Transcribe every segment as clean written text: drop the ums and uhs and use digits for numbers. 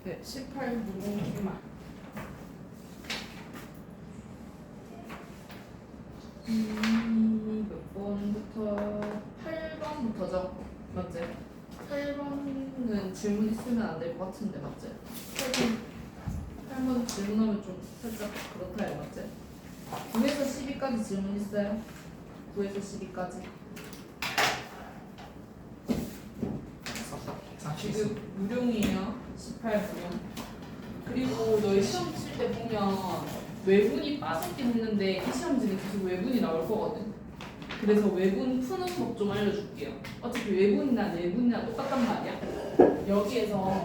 네, 18 무공기만. 몇 번부터? 8번부터죠? 맞지? 8번은 질문 있으면 안 될 것 같은데 맞지? 8번 질문하면 좀 살짝 그렇다 해요 맞지? 9에서 12까지 질문 있어요? 9에서 12까지 지금 무룡이에요 18 무룡. 그리고 너희 시험 칠 때 보면 외분이 빠졌긴 했는데 이 시험지는 계속 외분이 나올 거거든. 그래서 외분 푸는 법 좀 알려줄게요. 어차피 외분이나 내분이나 똑같단 말이야. 여기에서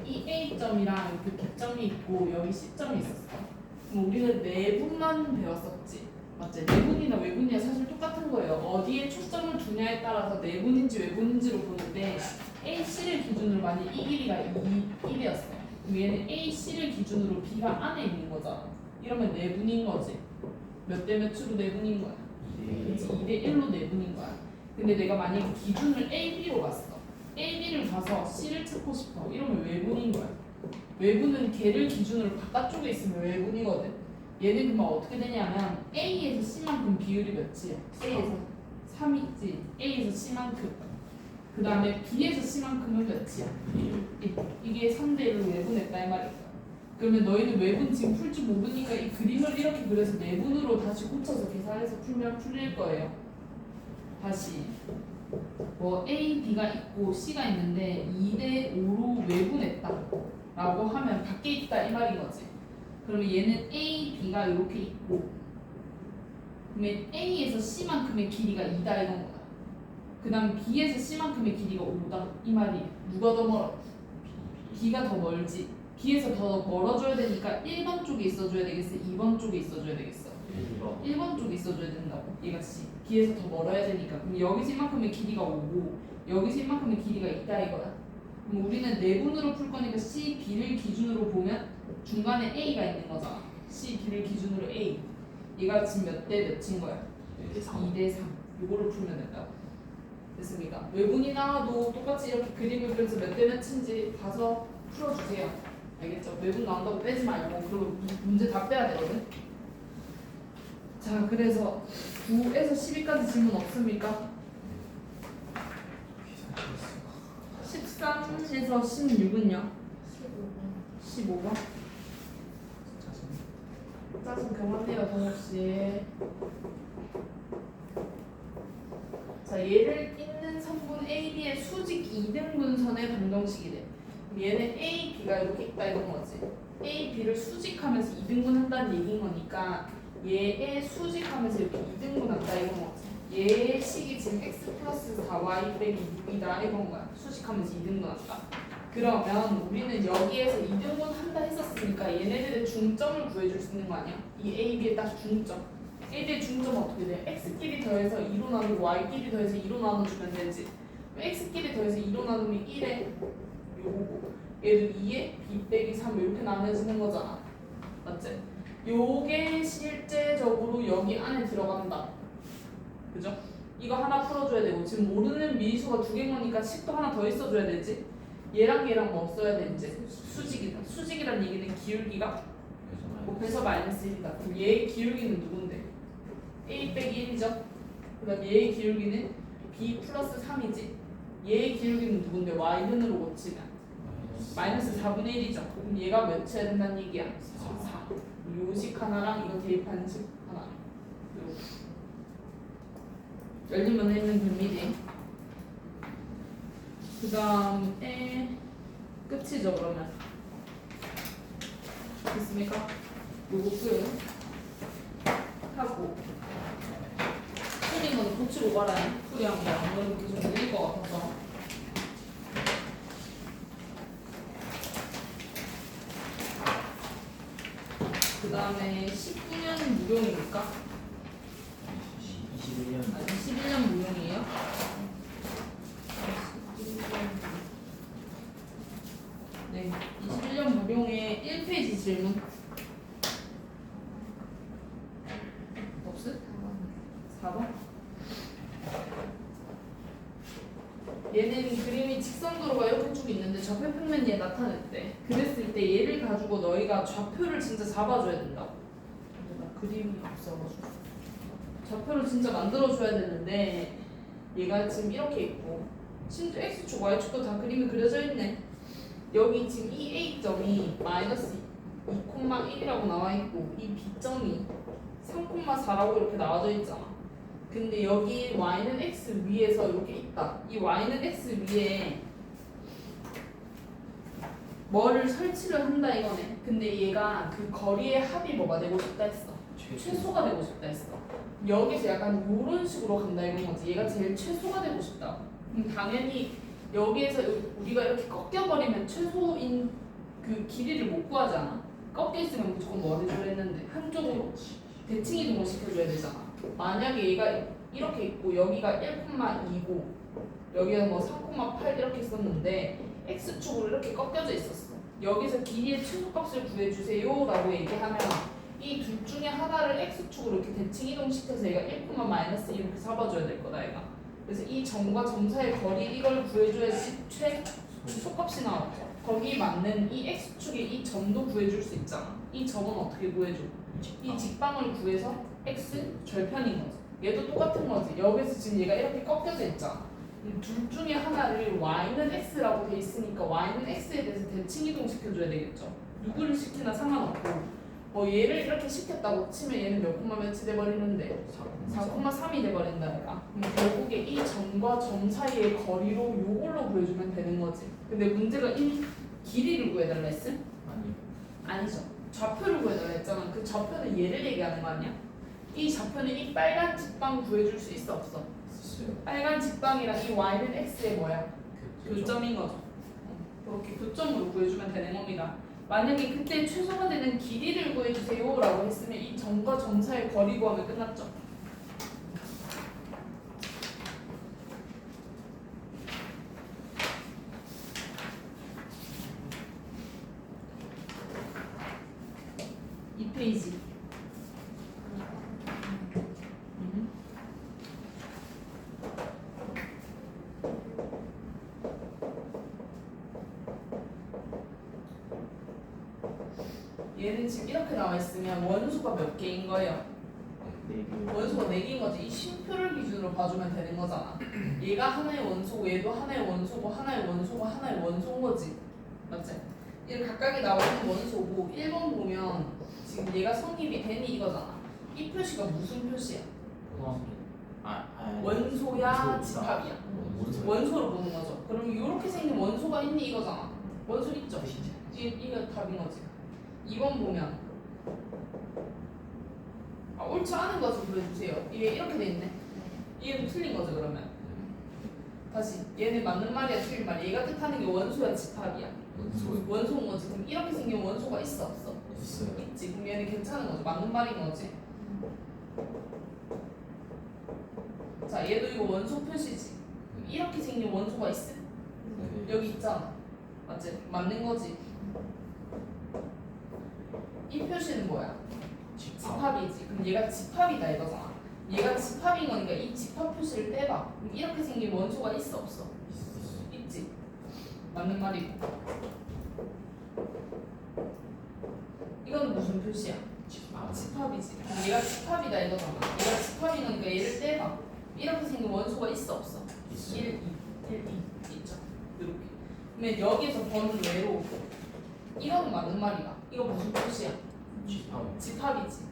이 A점이랑 그 B점이 있고 여기 C점이 있었어. 그럼 우리는 내분만 배웠었지. 맞지? 내분이나 외분이야 사실 똑같은 거예요. 어디에 초점을 두냐에 따라서 내분인지 외분인지로 보는데 A, C를 기준으로 만약 이 길이가 1이었어. 그럼 얘는 A, C를 기준으로 B가 안에 있는 거잖아. 이러면 내분인 거지. 몇 대 몇으로 내분인 거야? 그치? 2대 1로 내분인 거야. 근데 내가 만약에 기준을 A, B로 갔어. A, B를 가서 C를 찾고 싶어. 이러면 외분인 거야. 외분은 걔를 기준으로 바깥쪽에 있으면 외분이거든. 얘는 그러면 어떻게 되냐면 A에서 C만큼 비율이 몇이야? A에서 3이지. A에서 C만큼. 그 다음에 B에서 C만큼은 몇이야? 1. 이게 3대1로 외분했다 이 말이야. 그러면 너희는 외분 지금 풀 줄 모르니까 이 그림을 이렇게 그려서 내분으로 다시 고쳐서 계산해서 풀면 풀릴 거예요. 다시 뭐 A, B가 있고 C가 있는데 2대 5로 외분했다 라고 하면 밖에 있다 이 말인 거지. 그러면 얘는 A, B가 이렇게 있고 그러면 A에서 C만큼의 길이가 2다 이건 거야. 그 다음 B에서 C만큼의 길이가 5다 이 말이에요. 누가 더 멀어? B가 더 멀지. B에서 더 멀어져야 되니까 1번 쪽에 있어줘야 되겠어? 2번 쪽에 있어줘야 되겠어? 1번 쪽에 있어줘야 된다고. 얘가 C. B에서 더 멀어야 되니까. 그럼 여기서 이만큼의 길이가 5고 여기서 이만큼의 길이가 있다 이거야. 그럼 우리는 내분으로 풀 거니까 C, B를 기준으로 보면 중간에 A가 있는 거잖아. C, B를 기준으로 A. 얘가 지금 몇 대 몇인 거야? 2대 3. 이거를 풀면 된다고. 됐습니까? 외분이 나와도 똑같이 이렇게 그림을 그려서 몇 대 몇인지 봐서 풀어주세요. 알겠죠? 외분 나온다고 빼지 말고 그리고 문제 다 빼야 되거든. 자, 그래서 9에서 12까지 질문 없습니까? 13에서 16은요? 15번. 짜증 그만해요, 동욱씨. 자, 얘를 있는 성분 A, B의 수직 2등분선의 방정식이래. 얘는 A, B가 이렇게 있다 이런 거지. A, B를 수직하면서 2등분 한다는 얘기인 거니까 얘의 수직하면서 이렇게 2등분 한다 이런 거지. 얘의 식이 지금 x 플러스 4y 빼기 6이다 이런 거야. 수직하면서 2등분 한다. 그러면 우리는 여기에서 2등분 한다 했었으니까 얘네들의 중점을 구해줄 수 있는 거 아니야? 이 A, B의 딱 중점. A, B의 중점은 어떻게 돼? x끼리 더해서 2로 나누고 y끼리 더해서 2로 나눠주면 되지. x끼리 더해서 2로 나누면 1에 요거고 얘를 2에 b 빼기 3 이렇게 나눠지는 거잖아. 맞지? 요게 실제적으로 여기 안에 들어간다. 그죠? 이거 하나 풀어줘야 되고 지금 모르는 미수가 2개인 거니까 식도 하나 더 있어줘야 되지. 얘랑 얘랑 뭐 써야 되는지 수직이다. 수직이란 얘기는 기울기가 곱해서 마이너스 1이다. 그럼 얘의 기울기는 누군데? A 빼기 1이죠? 그 다음 얘의 기울기는 B 플러스 3이지? 얘의 기울기는 누군데? Y는으로 고치면 마이너스 4분의 1이죠? 그럼 얘가 몇이야 된다는 얘기야? 4. 요식 하나랑 이거 대입하는 식 하나 열리면 했는 됩니다. 그 다음에 끝이죠 그러면. 됐습니까? 요거 끝 하고 풀린 거는 고치고 가라. 풀이한 거 안 그러면 계속 늘릴 것 같아서. 그 다음에 19년 무용입니까? 21년. 아니 21년 무용이에요? 네, 21년 무용의 1페이지 질문 없음? 4번? 얘는 그림이 직선도로가 이렇게 쭉 있는데 접해 평면 얘 나타냈대. 그랬을 때 얘를 가지고 너희가 좌표를 진짜 잡아줘야 된다고. 근데 나 그림이 없어가지고 좌표를 진짜 만들어줘야 되는데 얘가 지금 이렇게 있고 심지어 x축 y축도 다 그림이 그려져 있네. 여기 지금 이 a점이 마이너스 2,1이라고 나와 있고 이 b점이 3,4라고 이렇게 나와져 있잖아. 근데 여기 y는 x 위에서 이렇게 있다. 이 y는 x 위에 뭐를 설치를 한다 이거네. 근데 얘가 그 거리의 합이 뭐가 되고 싶다 했어. 최소가 되고 싶다 했어. 여기서 약간 요런 식으로 간다 이건 거지. 얘가 제일 최소가 되고 싶다. 그럼 당연히 여기에서 우리가 이렇게 꺾여버리면 최소인 그 길이를 못 구하잖아. 꺾여 있으면 무조건 뭐 해줘야 했는데 한쪽으로 대칭 이동을 시켜줘야 되잖아. 만약에 얘가 이렇게 있고 여기가 1,2고 여기가 뭐 3,8 이렇게 있었는데 x축으로 이렇게 꺾여져 있었어. 여기서 길이의 최소값을 구해주세요 라고 얘기하면 이 둘 중에 하나를 x축으로 이렇게 대칭 이동시켜서 얘가 1, 이렇게 잡아줘야 될 거다 얘가. 그래서 이 점과 점 사이의 거리 이걸 구해줘야지 최소값이 나왔죠. 거기 맞는 이 x축의 이 점도 구해줄 수 있잖아. 이 점은 어떻게 구해줘? 이 직방을 구해서 x 절편인 거지. 얘도 똑같은 거지. 여기서 지금 얘가 이렇게 꺾여져 있잖아. 둘 중에 하나를 y는 x라고 돼 있으니까 y는 x에 대해서 대칭 이동시켜줘야 되겠죠. 누구를 시키나 상관없고 얘를 이렇게 시켰다고 치면 얘는 몇 콤마 몇이 돼버리는데 4,3이 돼버린다 얘가. 그럼 결국에 이 점과 점 사이의 거리로 요걸로 구해주면 되는 거지. 근데 문제가 이 길이를 구해달라 했음? 아니죠. 좌표를 구해달라 했잖아. 그 좌표는 얘를 얘기하는 거 아니야? 이 좌표는 이 빨간 직방 구해줄 수 있어 없어? 빨간 직방이랑 이 y는 x의 뭐야? 교점인 거죠. 그렇게 교점으로 구해주면 되는 겁니다. 만약에 그때 최소가 되는 길이를 구해주세요 라고 했으면 이 점과 점 사이의 거리 구하면 끝났죠. 이 페이지. 얘는 지금 이렇게 나와 있으면 원소가 몇 개인 거예요? 원소가 4개인 거지. 이 쉼표를 기준으로 봐주면 되는 거잖아. 얘가 하나의 원소고 얘도 하나의 원소고 하나의 원소고 하나의 원소인 거지. 맞지? 얘 각각이 나와 있는 원소고 1번 보면 지금 얘가 성립이 되니 이거잖아. 이 표시가 무슨 표시야? 원소야 집합이야? 원소로 보는 거죠. 그럼 이렇게 생긴 원소가 있니 이거잖아. 원소 있죠? 이게 답인 거지. 2번 보면 옳지 않은 것을 보여주세요. 얘 이렇게 돼 있네. 얘는 틀린 거죠 그러면. 다시 얘는 맞는 말이야 틀린 말이야. 얘가 뜻하는 게 원소야 집합이야? 원소인 거지. 그럼 이렇게 생긴 원소가 있어 없어? 있지. 그럼 얘는 괜찮은 거죠. 맞는 말인 거지. 자 얘도 이거 원소 표시지. 이렇게 생긴 원소가 있어? 여기 있잖아. 맞지? 맞는 거지. 이 표시는 뭐야? 집합이지. 그럼 얘가 집합이다 이거잖아. 얘가 집합인 거니까 이 집합 표시를 떼봐. 그럼 이렇게 생긴 원소가 있어 없어? 있지. 맞는 말이고. 이거는 무슨 표시야? 집합이지. 그럼 얘가 집합이다 이거잖아. 얘가 집합인 거니까 얘를 떼봐. 이렇게 생긴 원소가 있어 없어? 1, 2, 1, 2 있죠. 이렇게. 그러면 여기서 번은 외로 이거는 맞는 말이다. 이거 무슨 표시야? 집합이지.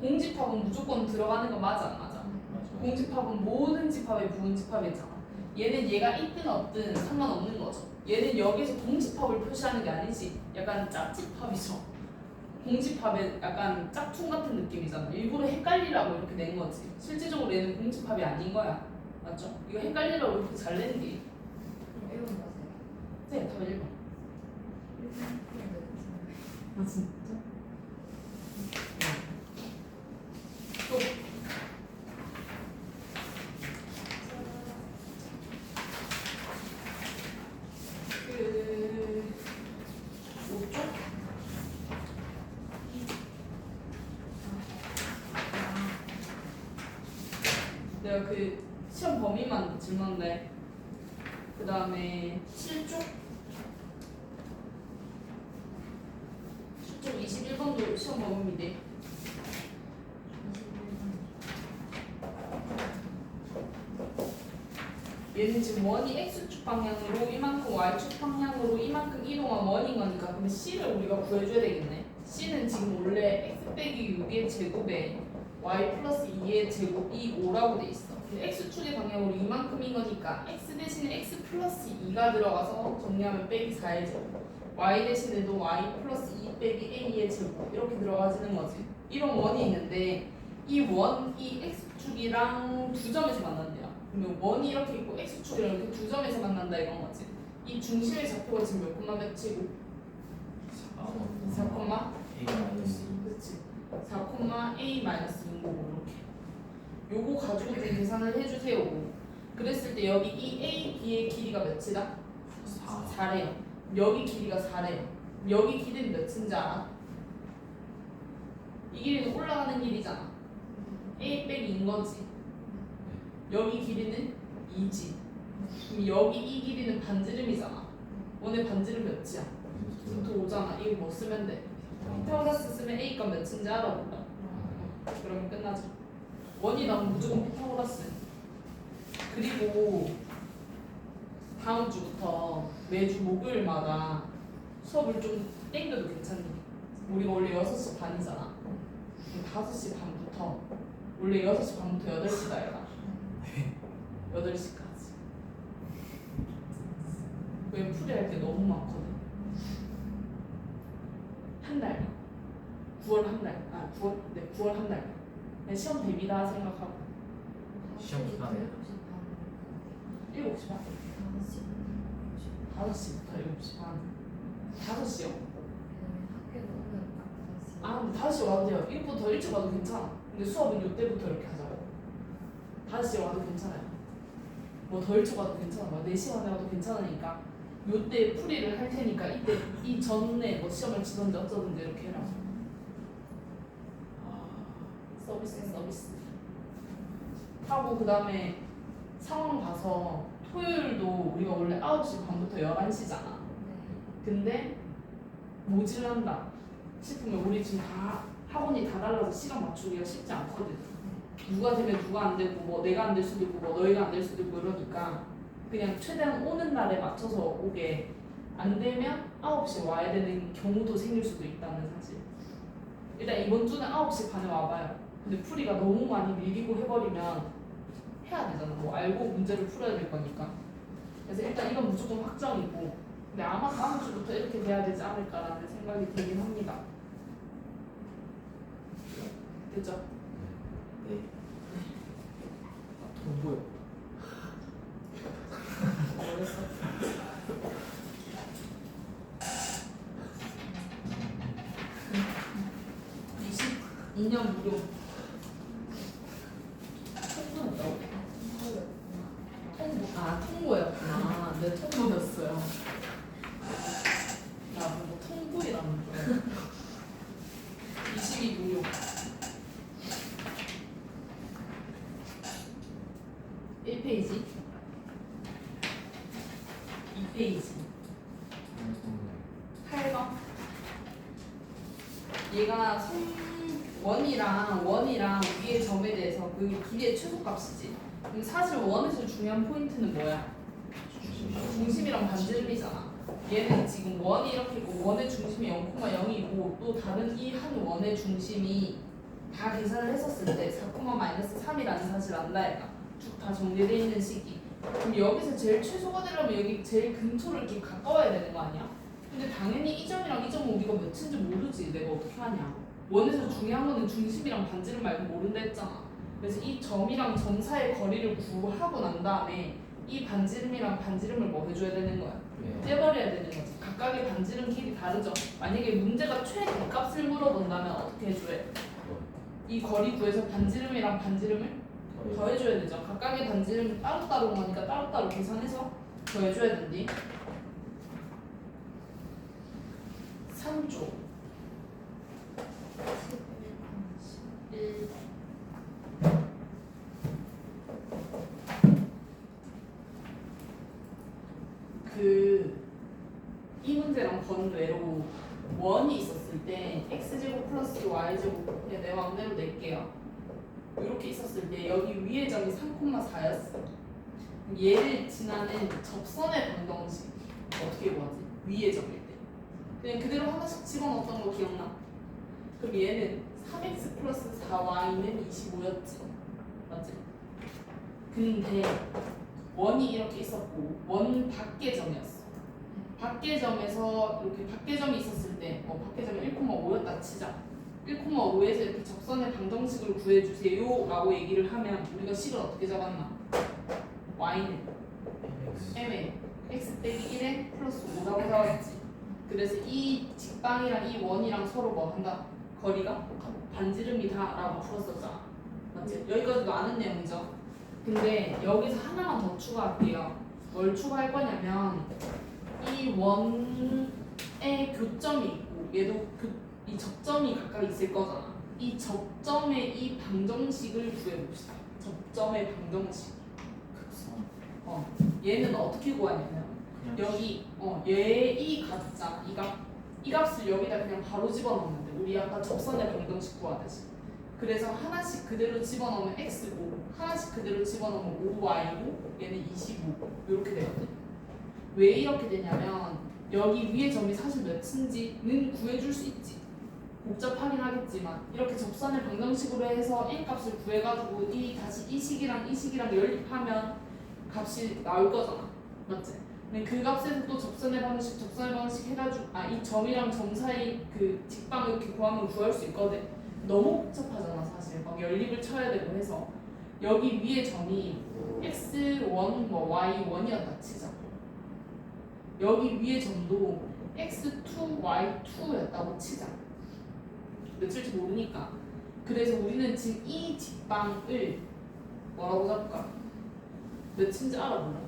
공집합은 무조건 들어가는 거 맞아 안 맞아? 공집합은 모든 집합의 부분집합이잖아. 얘는 얘가 있든 없든 상관없는 거죠. 얘는 여기서 공집합을 표시하는 게 아니지. 약간 짝집합이죠. 공집합의 약간 짝퉁 같은 느낌이잖아. 일부러 헷갈리라고 이렇게 낸 거지. 실질적으로 얘는 공집합이 아닌 거야. 맞죠? 이거 헷갈리라고 이렇게 잘 낸 게. 1번 맞아요. 네, 답 1번. 아 진짜? 또 그 5쪽? 내가 그 시험 범위만 질문한데 그 다음에 7쪽? 이쪽 21번도 시험 범위인데 얘는 지금 원이 x축 방향으로 이만큼 y축 방향으로 이만큼 이동한 원인 거니까 그러면 c를 우리가 구해줘야 되겠네. c는 지금 원래 x 빼기 6의 제곱에 y 플러스 2의 제곱이 5라고 돼 있어. 근데 x축의 방향으로 이만큼인 거니까 x 대신에 x 플러스 2가 들어가서 정리하면 빼기 4의 제곱, y 대신에도 y 플러스 2 빼기 a의 제곱 이렇게 들어가지는 거지. 이런 원이 있는데 이 x축이랑 두 점에서 만난대요. 그러면 원이 이렇게 있고 x축이랑 이렇게 두 점에서 만난다 이런 거지. 이 중심의 좌표가 지금 몇 콤마 몇이고? 4 콤마? 그렇지. 4 콤마 a 마이너스 2인 거고 이렇게. 요거 가지고 좀 계산을 해주세요. 그랬을 때 여기 이 a, b의 길이가 몇이다? 4래요. 여기 길이가 4래요. 여기 길이는 몇인지 알아? 이 길이는 올라가는 길이잖아. a 빼기 2인 거지. 여기 길이는 2지. 그럼 여기 이 길이는 반지름이잖아. 원의 반지름 몇이야? 루트 5잖아. 이거 뭐 쓰면 돼? 피타고라스 쓰면 a 값 몇인지 알아볼까? 그러면 끝나죠. 원이 나오면 무조건 피타고라스. 그리고 다음 주부터 매주 목요일마다 수업을 좀 땡겨도 괜찮니? 우리가 원래 6시 반이잖아. 그럼 5시 반부터 원래 6시 반부터 8시다 얘가 8시까지. 왜 풀이할 게 너무 많거든. 한 달. 9월 한 달. 9월 한 달. 시험 대비다 생각하고. 시험 기간에 7시 반. 5시부터 7시 반. 5시요? 근데 5시 와도 돼요. 이것보다 더 일찍 와도 괜찮아. 근데 수업은 이때부터 이렇게 하자고. 5시에 와도 괜찮아요. 뭐 더 일찍 와도 괜찮아. 4시간에 와도 괜찮으니까 요때 풀이를 할 테니까 이때 이 전에 뭐 시험을 치던지 어쩌든지 이렇게 해라. 서비스 하고 그 다음에 상황 봐서 토요일도 우리가 원래 9시 반부터 11시잖아. 근데 모질란다 싶으면 우리 지금 다 학원이 다 달라서 시간 맞추기가 쉽지 않거든. 누가 되면 누가 안 되고 뭐 내가 안 될 수도 있고 뭐 너희가 안 될 수도 있고 이러니까 그냥 최대한 오는 날에 맞춰서 오게. 안 되면 9시에 와야 되는 경우도 생길 수도 있다는 사실. 일단 이번 주는 9시 반에 와봐요. 근데 풀이가 너무 많이 밀리고 해버리면 해야 되잖아. 뭐 알고 문제를 풀어야 될 거니까. 그래서 일단 이건 무조건 확정이고 근데 아마 다음 주부터 이렇게 돼야 되지 않을까라는 생각이 들긴 합니다. 됐죠? 네. 돈 보여. 모르겠어. 22년 무료. 통보였다고? 통보였구나. 내 통보였어요. 나 뭐 통보이라는 줄. 22 무료. 1페이지 2페이지 8번. 얘가 원이랑 위의 점에 대해서 그 길이의 최소값이지. 근데 사실 원에서 중요한 포인트는 뭐야? 중심이랑 반지름이잖아. 얘는 지금 원이 이렇게 있고 원의 중심이 0,0이고 또 다른 이 한 원의 중심이 다 계산을 했었을 때 4,-3이라는 사실을 안다 얘가. 쭉 다 정리되어 있는 시기. 그럼 여기서 제일 최소가 되려면 여기 제일 근처를 이렇게 가까워야 되는 거 아니야? 근데 당연히 이 점이랑 이 점은 우리가 몇인지 모르지. 내가 어떻게 하냐. 원에서 중요한 거는 중심이랑 반지름 말고 모른다 했잖아. 그래서 이 점이랑 점 사이의 거리를 구하고 난 다음에 이 반지름이랑 반지름을 뭐 해줘야 되는 거야? 떼버려야 되는 거지. 각각의 반지름 길이 다르죠. 만약에 문제가 최대값을 물어본다면 어떻게 해줘야 돼? 이 거리 구해서 반지름이랑 반지름을 더해줘야 되죠. 각각의 반지름이 따로따로인 거니까 따로따로 계산해서 더해줘야 된디. 3조 1. 이 문제랑 번외로 원이 있었을 때 x제곱 플러스 y제곱 그냥 내 마음대로 낼게요. 이렇게 있었을 때 여기 위의 점이 3,4였어. 얘를 지나는 접선의 방정식 어떻게 구하지? 위의 점일 때 그냥 그대로 하나씩 집어넣었던 거 기억나? 그럼 얘는 3x 플러스 4y는 25였지 맞지? 근데 원이 이렇게 있었고 원 밖의 점이었어. 밖의 점에서 이렇게 밖의 점이 있었을 때 밖의 점이 1,5였다 치자. 1,5에서 이렇게 접선의 방정식을 구해주세요 라고 얘기를 하면 우리가 식을 어떻게 잡았나? y는 m에 x 빼기 1에 플러스 5라고 잡았지. 그래서 이 직방이랑 이 원이랑 서로 뭐 한다? 거리가 반지름이다 라고 풀었었잖아 맞지? 여기까지도 아는 내용이죠. 근데 여기서 하나만 더 추가할게요. 뭘 추가할 거냐면 이 원의 교점이 있고 얘도 이 접점이 각각 있을 거잖아. 이 접점의 이 방정식을 구해봅시다. 접점의 방정식. 극선. 얘는 어떻게 구하냐면 그냥 여기 얘 이 값자 이 값을 여기다 그냥 바로 집어넣는데 우리 아까 접선의 방정식 구하듯이. 그래서 하나씩 그대로 집어넣으면 x고 하나씩 그대로 집어넣으면 5y고 얘는 25 이렇게 되거든. 왜 이렇게 되냐면 여기 위에 점이 사실 몇인지는 구해줄 수 있지. 복잡하긴 하겠지만 이렇게 접선의 방정식으로 해서 n 값을 구해가지고 다시 이 식이랑 이 식이랑 연립하면 값이 나올 거잖아 맞지? 근데 그 값에서 또 접선의 방정식 해가지고 이 점이랑 점 사이 그 직방 이렇게 구하면 구할 수 있거든. 너무 복잡하잖아 사실. 막 연립을 쳐야 되고 해서 여기 위에 점이 x1 y1이었다 치자. 여기 위에 점도 x2 y2였다고 치자. 며칠지 모르니까. 그래서 우리는 지금 이 직방을 뭐라고 잡을까? 몇인지 알아 몰라?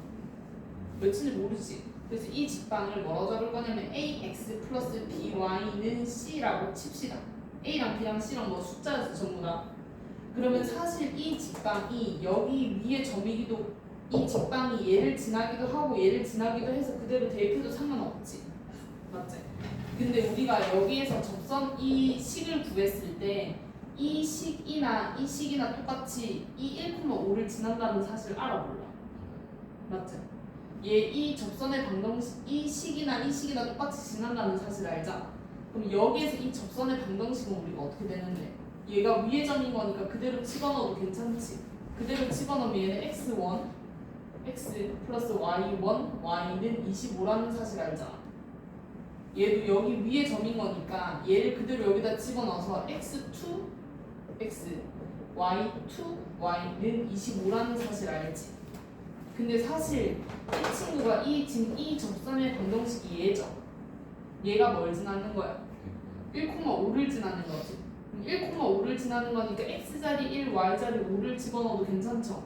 몇인지 모르지. 그래서 이 직방을 뭐라고 잡을 거냐면 ax 플러스 by는 c라고 칩시다. a랑 b랑 c랑 뭐 숫자였어 전부 다. 그러면 사실 이 직방이 여기 위에 점이기도 이 직방이 얘를 지나기도 하고 얘를 지나기도 해서 그대로 대입해도 상관없지 맞지? 근데 우리가 여기에서 접선 이 식을 구했을 때 이 식이나 이 식이나 똑같이 이 1,5를 지난다는 사실을 알아 몰라 맞지? 이 접선의 방정식 이 식이나 이 식이나 똑같이 지난다는 사실을 알잖아. 그럼 여기에서 이 접선의 방정식은 우리가 어떻게 되는데 얘가 위의 점인 거니까 그대로 집어넣어도 괜찮지. 그대로 집어넣으면 얘는 x1 x 플러스 y1 y는 25라는 사실 알잖아. 얘도 여기 위에 점인 거니까 얘를 그대로 여기다 집어넣어서 x2 x y2 y는 25라는 사실 알지. 근데 사실 이 친구가 지금 이 접선의 방정식이 얘죠. 얘가 뭘 지나는 거야? 1,5를 지나는 거지. 1,5를 지나는 거니까 x자리 1, y자리 5를 집어넣어도 괜찮죠?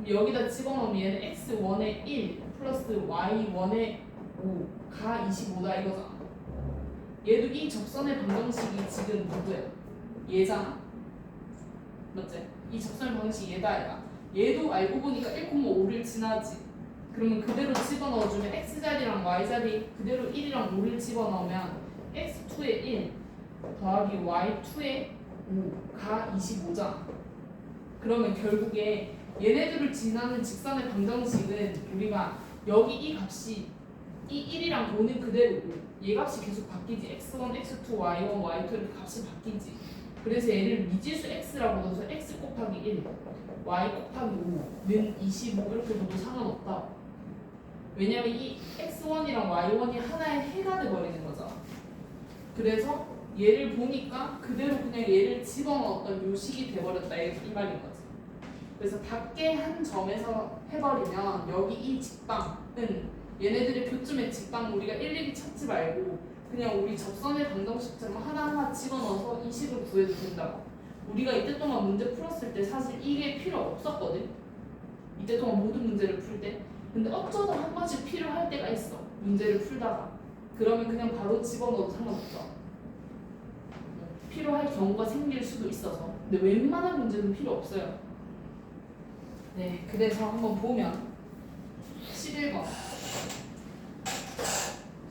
그럼 여기다 집어넣으면 얘는 x1에 1 플러스 y1에 5가 25다 이거잖아. 얘도 이 접선의 방정식이 지금 누구야? 얘잖아. 맞지? 이 접선의 방정식이 얘다 얘가. 얘도 알고 보니까 1,5를 지나지. 그러면 그대로 집어넣어주면 x자리랑 y자리 그대로 1이랑 5를 집어넣으면 x2에 1 더하기 y2에 5가 25잖아. 그러면 결국에 얘네들을 지나는 직선의 방정식은 우리가 여기 이 값이 이 1이랑 5는 그대로고 얘 값이 계속 바뀌지. x1, x2, y1, y2 이렇게 값이 바뀌지. 그래서 얘를 미지수 x라고 넣어서 x 곱하기 1 y 곱하기 5는 25 이렇게 둬도 상관없다. 왜냐면 이 x1이랑 y1이 하나의 해가 돼버리는 거잖아. 그래서 얘를 보니까 그대로 그냥 얘를 집어넣었던 요식이 돼버렸다 이 말인 거지. 그래서 밖에 한 점에서 해버리면 여기 이 직방은 얘네들의 교점의 직방 우리가 일일이 찾지 말고 그냥 우리 접선의 방정식처럼 하나하나 집어넣어서 이 식을 구해도 된다고. 우리가 이때 동안 문제 풀었을 때 사실 이게 필요 없었거든. 이때 동안 모든 문제를 풀 때. 근데 어쩌다 한 번씩 필요할 때가 있어. 문제를 풀다가. 그러면 그냥 바로 집어넣어도 상관없어. 필요할 경우가 생길 수도 있어서. 근데 웬만한 문제는 필요 없어요. 네, 그래서 한번 보면 11번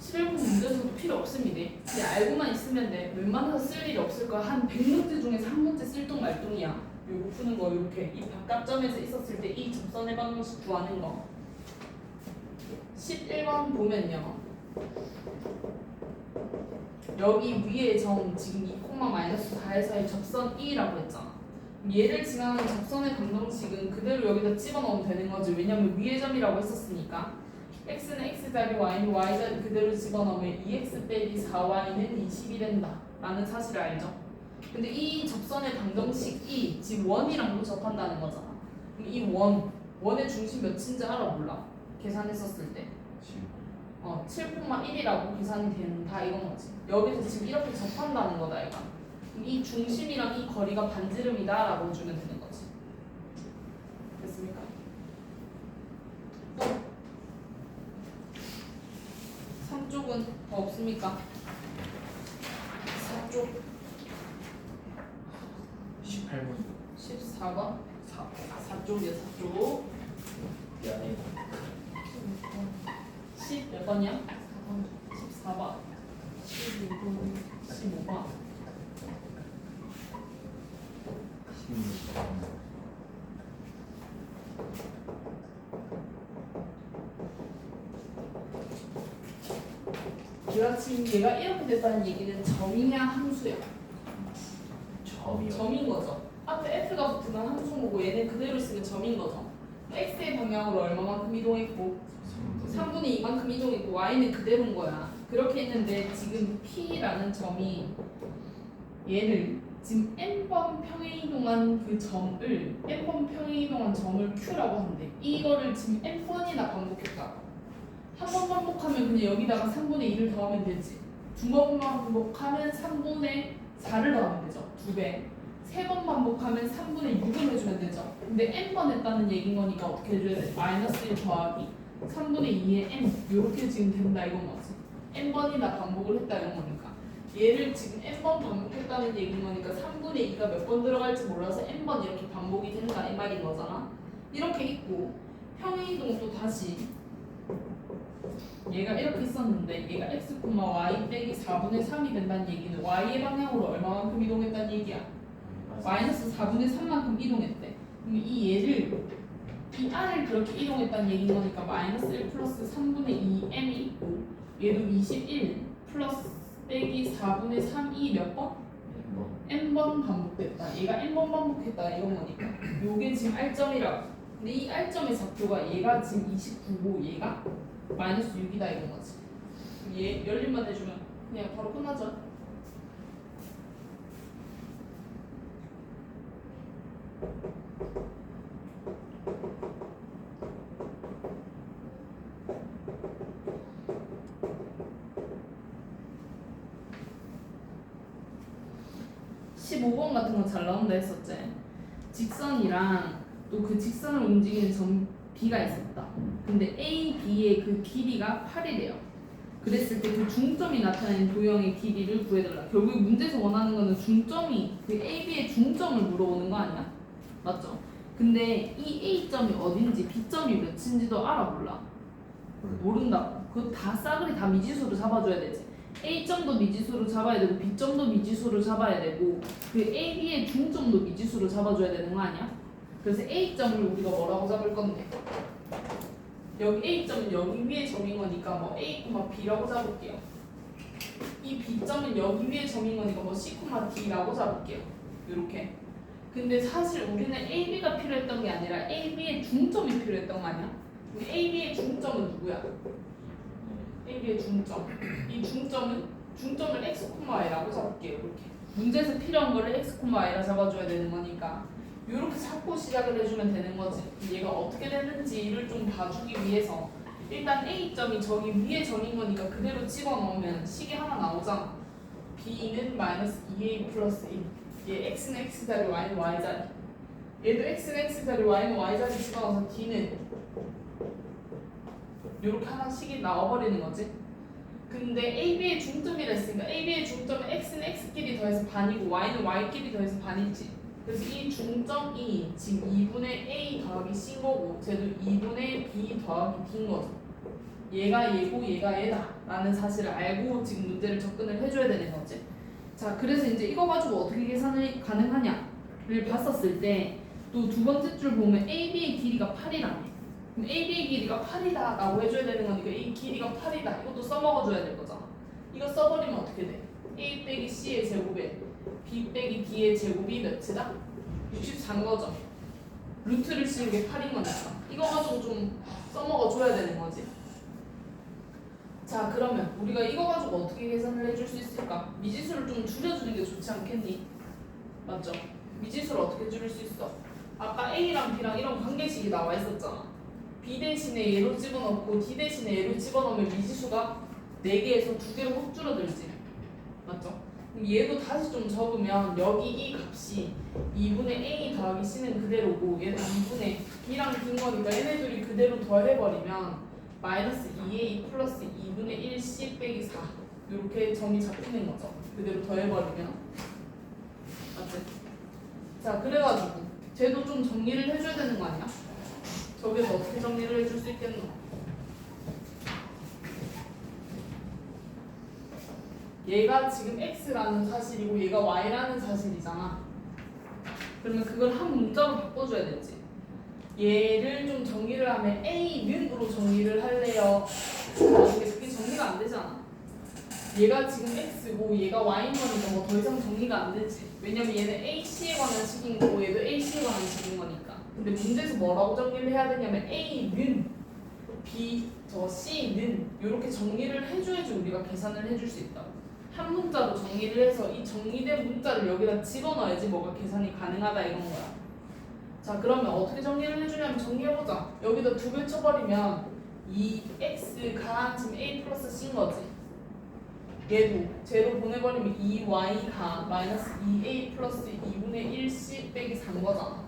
11번 문제에서도 필요 없습니다. 그냥 알고만 있으면 돼. 웬만해서 쓸 일이 없을 거야. 한 100문제 중에서 한 문제 쓸똥말똥이야. 요거 푸는 거 이렇게 이 바깥점에서 있었을 때 이 접선의 방정식 구하는 거. 11번 보면요. 여기 위에 점 지금 2, 마이너스 4의 사이 접선 E라고 했잖아. 얘를 지나는 접선의 방정식은 그대로 여기다 집어넣으면 되는 거지. 왜냐면 위에 점이라고 했었으니까. x는 x자리, y는 y자리 그대로 집어넣으면 2x 빼기 4y는 20이 된다 라는 사실을 알죠. 근데 이 접선의 방정식이 지금 원이랑 접한다는 거잖아. 그럼 이 원의 중심 몇인지 알아 몰라? 계산했었을 때 7,1이라고 계산이 된다 이건 거지. 여기서 지금 이렇게 접한다는 거다 얘가. 이 중심이랑 이 거리가 반지름이다 라고 주면 되는 거지. 됐습니까? 또 3쪽은 더 없습니까? 4쪽 18번 14번 4쪽이야 4쪽 미안해 10 몇 번이야? 14번 12번 15번 16번 얘가 지금 얘가 이렇게 됐다는 얘기는 점이냐 함수야? 점이요 점인 거죠. 앞에 f가 붙으면 함수모고 얘는 그대로 있으면 점인 거죠. x의 방향으로 얼마만큼 이동했고 3분의 2만큼 이동했고 y는 그대로인 거야. 그렇게 했는데 지금 p라는 점이 얘를 지금 n번 평행 이동한 그 점을 n번 평행 이동한 점을 q라고 하는데 이거를 지금 n번이나 반복했다. 한 번 반복하면 그냥 여기다가 3분의 2를 더하면 되지. 두 번 반복하면 3분의 4를 더하면 되죠. 2배. 세 번 반복하면 3분의 6을 해주면 되죠. 근데 n번 했다는 얘기인 거니까 어떻게 해줘야 돼? 마이너스 1 더하기 3분의 2의 n 이렇게 지금 된다 이건 거지. n번이나 반복을 했다 이런 거니까. 얘를 지금 n번 반복했다는 얘기인 거니까 3분의 2가 몇 번 들어갈지 몰라서 n번 이렇게 반복이 된다 이 말인 거잖아. 이렇게 있고 평행이동도 다시 얘가 이렇게 있었는데 얘가 x, y 빼기 4분의 3이 된다는 얘기는 y의 방향으로 얼마만큼 이동했다는 얘기야? 마이너스 4분의 3만큼 이동했대. 그럼 이 얘를 이 r을 그렇게 이동했다는 얘기인 거니까 마이너스 1 플러스 3분의 2 m이 있고 얘도 21 플러스 빼기 4분의 3이 몇 번? n번 반복됐다. 얘가 n번 반복했다 이런 거니까 요게 지금 r점이라고. 근데 이 r점의 좌표가 얘가 지금 29고 얘가 마이너스 6이다 이런 거지. 얘 열림만 해주면 그냥 바로 끝나죠. (15번) 같은 거 잘 나온다 했었지. 직선이랑 또 그 직선을 움직이는 점 B가 있었다. 근데 A, B의 그 길이가 8이래요. 그랬을 때 그 중점이 나타내는 도형의 길이를 구해달라. 결국 문제에서 원하는 거는 중점이 그 A, B의 중점을 물어보는 거 아니야? 맞죠? 근데 이 A점이 어딘지 B점이 몇인지도 알아 몰라? 모른다고. 그거 다 싸그리 다 미지수로 잡아줘야 되지. A점도 미지수로 잡아야 되고 B점도 미지수로 잡아야 되고 그 A, B의 중점도 미지수로 잡아줘야 되는 거 아니야? 그래서 A점을 우리가 뭐라고 잡을 건데 여기 A점은 여기 위에 점인 거니까 뭐 A, B라고 잡을게요. 이 B점은 여기 위에 점인 거니까 뭐 C, D라고 잡을게요. 이렇게. 근데 사실 우리는 A, B가 필요했던 게 아니라 A, B의 중점이 필요했던 거 아니야? 근데 A, B의 중점은 누구야? A, B의 중점. 이 중점을 X, Y라고 잡을게요. 이렇게. 문제에서 필요한 거를 X, Y라 잡아줘야 되는 거니까 이렇게 잡고 시작을 해주면 되는 거지. 얘가 어떻게 됐는지를 좀 봐주기 위해서 일단 A점이 저기 위에 점인 거니까 그대로 집어넣으면 식이 하나 나오잖아. B는 마이너스 2A 플러스 1. 얘 X는 X자리, Y는 Y자리. 얘도 X는 X자리, Y는 Y자리 집어넣어서 D는 이렇게 하나씩이 나와버리는 거지. 근데 AB의 중점이라 했으니까 AB의 중점은 X는 X끼리 더해서 반이고 Y는 Y끼리 더해서 반이지. 그래서 이 중점이 지금 2분의 A 더하기 C인 거고 쟤도 2분의 B 더하기 D인 거죠. 얘가 얘고 얘가 얘다 라는 사실을 알고 지금 문제를 접근을 해줘야 되는 거지. 자, 그래서 이제 이거 가지고 어떻게 계산이 가능하냐를 봤었을 때 또 두 번째 줄 보면 AB의 길이가 8이라며. 그럼 AB의 길이가 8이다 라고 해줘야 되는 거니까 이 길이가 8이다 이것도 써먹어줘야 될 거잖아. 이거 써버리면 어떻게 돼? A 빼기 C의 제곱에 B 빼기 D의 제곱이 몇이다? 64인 거죠. 루트를 씌운 게 8인 거니까 이거 가지고 좀 써먹어줘야 되는 거지. 자, 그러면 우리가 이거 가지고 어떻게 계산을 해줄 수 있을까? 미지수를 좀 줄여주는 게 좋지 않겠니? 맞죠? 미지수를 어떻게 줄일 수 있어? 아까 A랑 B랑 이런 관계식이 나와 있었잖아. B 대신에 얘로 집어넣고 D 대신에 얘로 집어넣으면 미지수가 4개에서 2개로 확 줄어들지. 맞죠? 그럼 얘도 다시 좀 적으면 여기 이 값이 2분의 A 더하기 C는 그대로고 얘는 2분의 B랑 긴 거니까 얘네들이 그대로 더해버리면 마이너스 2A 플러스 2분의 1C 빼기 4 이렇게 점이 잡히는 거죠. 그대로 더해버리면. 맞지? 자, 그래가지고 쟤도 좀 정리를 해줘야 되는 거 아니야? 저기서 어떻게 정리를 해줄 수 있겠노? 얘가 지금 X라는 사실이고 얘가 Y라는 사실이잖아. 그러면 그걸 한 문자로 바꿔줘야 되지. 얘를 좀 정리를 하면 A는으로 정리를 할래요. 그게 정리가 안 되잖아. 얘가 지금 X고 얘가 Y인 거니까 뭐 더 이상 정리가 안 되지. 왜냐면 얘는 AC에 관한 식인 거고 얘도 AC에 관한 식인 거니까. 근데 문제에서 뭐라고 정리를 해야 되냐면 A는 B, C는 이렇게 정리를 해줘야지 우리가 계산을 해줄 수 있다. 한 문자로 정리를 해서 이 정리된 문자를 여기다 집어넣어야지 뭐가 계산이 가능하다 이런 거야. 자, 그러면 어떻게 정리를 해주냐면 정리해보자. 여기다 2배 쳐버리면 2x가 지금 a 플러스 c인 거지. 얘도 제로 보내버리면 2y가 마이너스 2a 플러스 2분의 1c 빼기 4인 거잖아.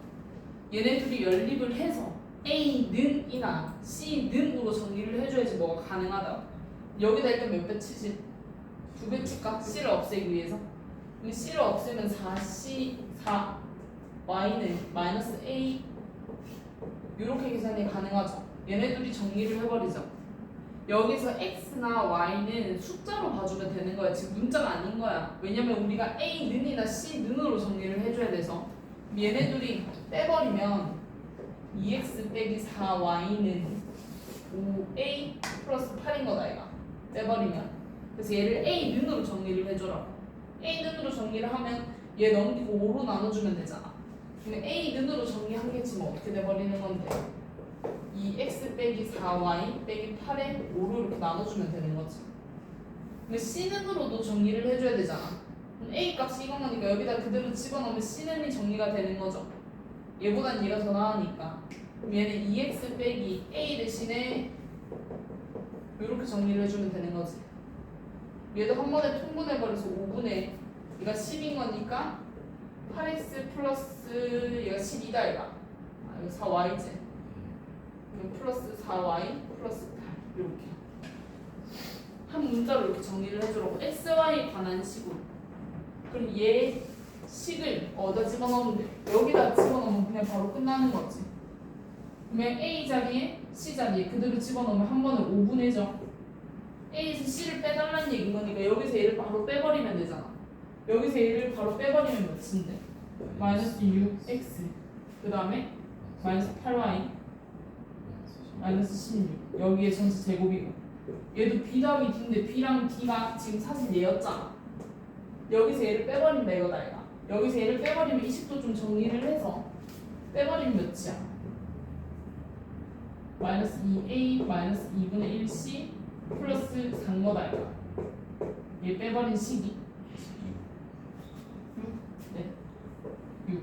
얘네들이 연립을 해서 a는 이나 c는으로 정리를 해줘야지 뭐가 가능하다. 여기다 일단 몇 배 치지? 2배 칠까? c를 없애기 위해서. 그럼 c를 없애면 4c 4 y는 마이너스 a 이렇게 계산이 가능하죠. 얘네들이 정리를 해버리죠. 여기서 x나 y는 숫자로 봐주면 되는 거야. 지금 문자가 아닌 거야. 왜냐면 우리가 a는이나 c는으로 정리를 해줘야 돼서. 얘네들이 빼버리면 2x 빼기 4y는 5a 플러스 8인 거다 얘가. 빼버리면. 그래서 얘를 a는으로 정리를 해줘라. a는으로 정리를 하면 얘 넘기고 5로 나눠주면 되잖아. 그러면 a는으로 정리한 게 지금 어떻게 돼버리는 건데 2x 빼기 4y 빼기 8에 5로 이렇게 나눠주면 되는 거지. 근데 c는으로도 정리를 해줘야 되잖아. 그럼 a 값이 이건 거니까 여기다 그대로 집어넣으면 c는이 정리가 되는 거죠. 얘보단 얘가 더 나으니까. 그럼 얘는 2x 빼기 a 대신에 이렇게 정리를 해주면 되는 거지. 얘도 한 번에 통분해버려서 5분의 얘가 10인 거니까 8x 플러스 얘가 12다 얘가. 아, 이거 4y지. 그럼 플러스 4y 플러스 8 이렇게 한 문자로 이렇게 정리를 해주라고. xy에 관한 식으로. 그럼 얘 식을 어디다 집어넣으면 돼? 여기다 집어넣으면 그냥 바로 끝나는 거지. 그러면 a 자리에 c 자리에 그대로 집어넣으면 한 번에 5분의죠. a에서 c를 빼달라는 얘기인 거니까 여기서 얘를 바로 빼버리면 되잖아. 여기서 얘를 바로 빼버리면 몇인데? 마이너스 6x 그 다음에 마이너스 8y 마이너스 16 여기에 전체 제곱이고 얘도 b 더하기 d인데 b랑 d가 지금 사실 얘였잖아. 여기서 얘를 빼버린다 이거다 얘가. 여기서 얘를 빼버리면 이 식도 좀 정리를 해서 빼버리면 몇이야? 마이너스 2a 마이너스 2분의 1c 플러스 4인 거다 얘가. 얘 빼버린 식이 6? 네 6.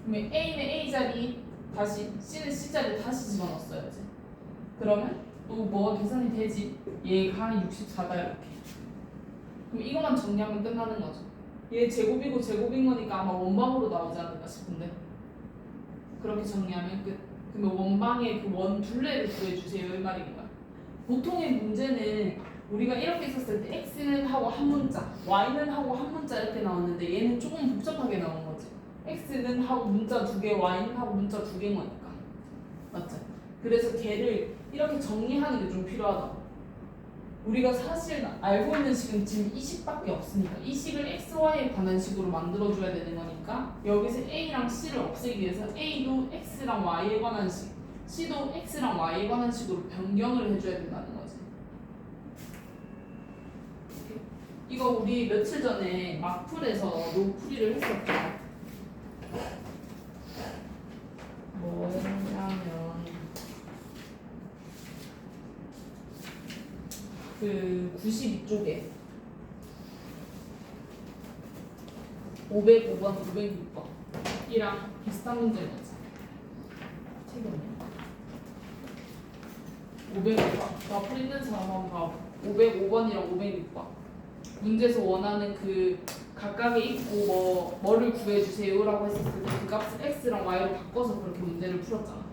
그러면 a는 a 자리 다시 c는 c 자리 다시 집어넣었어야지. 그러면 또 뭐가 계산이 되지? 얘가 64다 이렇게. 그럼 이것만 정리하면 끝나는 거죠. 얘 제곱이고 제곱인 거니까 아마 원방으로 나오지 않을까 싶은데 그렇게 정리하면 끝. 그러면 원방의 그 원 둘레를 구해주세요 이 말인 거야. 보통의 문제는 우리가 이렇게 있었을 때 x는 하고 한 문자, y는 하고 한 문자 이렇게 나왔는데 얘는 조금 복잡하게 나온 거지. x는 하고 문자 2개, y는 하고 문자 2개인 거니까. 맞죠? 그래서 걔를 이렇게 정리하는 게 좀 필요하다. 우리가 사실 알고 있는 식은 지금 이 식밖에 없으니까 이 식을 x, y에 관한 식으로 만들어줘야 되는 거니까 여기서 a랑 c를 없애기 위해서 a도 x랑 y에 관한 식, c도 x랑 y에 관한 식으로 변경을 해줘야 된다는 거지. 이거 우리 며칠 전에 막풀에서 노풀이를 했었죠. 뭐였냐면 그 92쪽에 505번, 506번 이랑 비슷한 문제인 거지. 책이었네. 505번. 나풀 있는 사람 한번 봐봐. 505번이랑 506번. 문제에서 원하는 그 각각의 있고 뭐를 구해주세요라고 했을 때 그 값을 x랑 y로 바꿔서 그렇게 문제를 풀었잖아.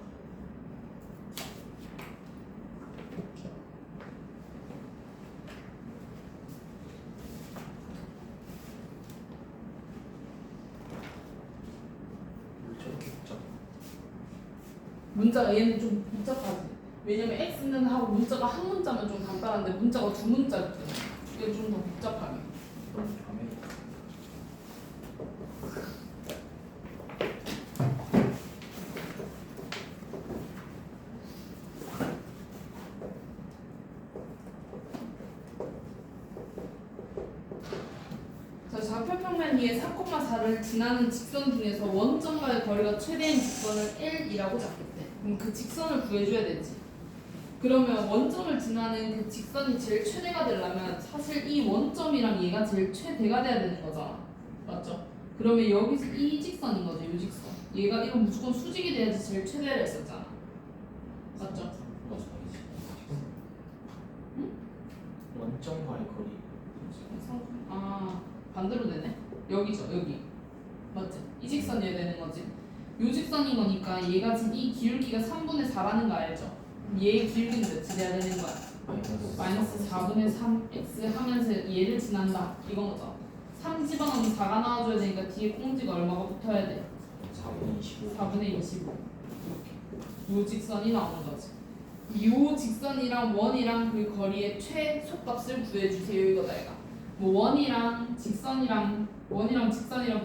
왜 저렇게 복잡해? 문자가 얘는 좀 복잡하지. 왜냐면 x는 하고 문자가 한 문자면 좀 간단한데 문자가 두 문자였잖아. 이게 좀 더 복잡하게. 너무 감해. 자, 좌표평면 위에 4,4를 지나는 직선 중에서 원점과의 거리가 최대인 직선을 L이라고 잡겠대. 그럼 그 직선을 구해줘야 되지. 그러면 원점을 지나는 그 직선이 제일 최대가 되려면 사실 이 원점이랑 얘가 제일 최대가 돼야 되는 거잖아. 맞죠? 그러면 여기서 이 직선인 거죠, 이 직선. 얘가 이거 무조건 수직이 돼야지 제일 최대를 했었잖아. 맞죠? 원점과의 거리. 아, 반대로 되네. 여기죠, 여기. 맞지? 이 직선이어야 되는 거지. 요 직선인 거니까 얘가 지금 이 기울기가 3분의 4라는 거 알죠? 얘의 기울기는 몇이 돼야 되는 거야? 마이너스 4분의 3x 하면서 얘를 지난다. 이건 거죠. 3 집어넣으면 4가 나와줘야 되니까 뒤에 꽁지가 얼마가 붙어야 돼? 4분의 25. 4분의 25. 이렇게. 요 직선이 나오는 거지. 요 직선이랑 원이랑 그 거리의 최소값을 구해주세요 이거다 얘가. 뭐 원이랑 직선이랑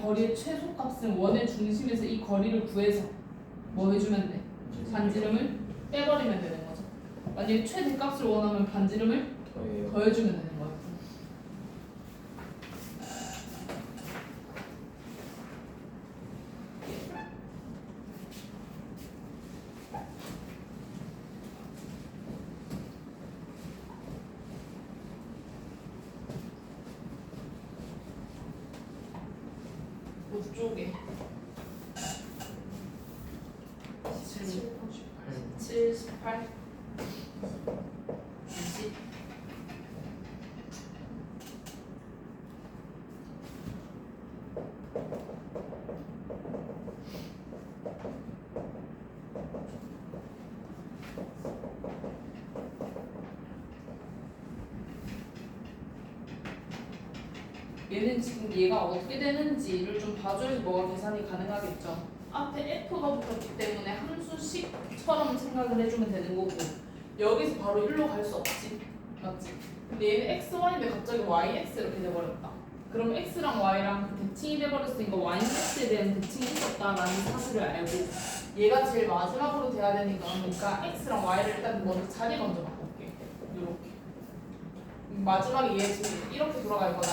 거리의 최소값은 원의 중심에서 이 거리를 구해서 뭐 해주면 돼? 반지름을 빼버리면 되는 거죠. 만약에 최대값을 원하면 반지름을 더해요. 더해주면 되는 거예요. 이쪽에 17, 17, 18, 20. 얘는 지금 얘가 어떻게 되는지를 좀 봐줘야 뭐가 계산이 가능하겠죠. 앞에 F가 붙었기 때문에 함수식처럼 생각을 해주면 되는 거고 여기서 바로 1로 갈 수 없지. 맞지? 근데 얘는 x, y인데 갑자기 y, x 이렇게 돼버렸다. 그럼 x랑 y랑 그 대칭이 돼버렸으니까 y는 x에 대한 대칭이 있었다라는 사실을 알고 얘가 제일 마지막으로 돼야 되니까 그러니까 x랑 y를 일단 먼저 자리 먼저 바꿀게. 이렇게. 마지막에 얘 지금 이렇게 돌아갈 거다.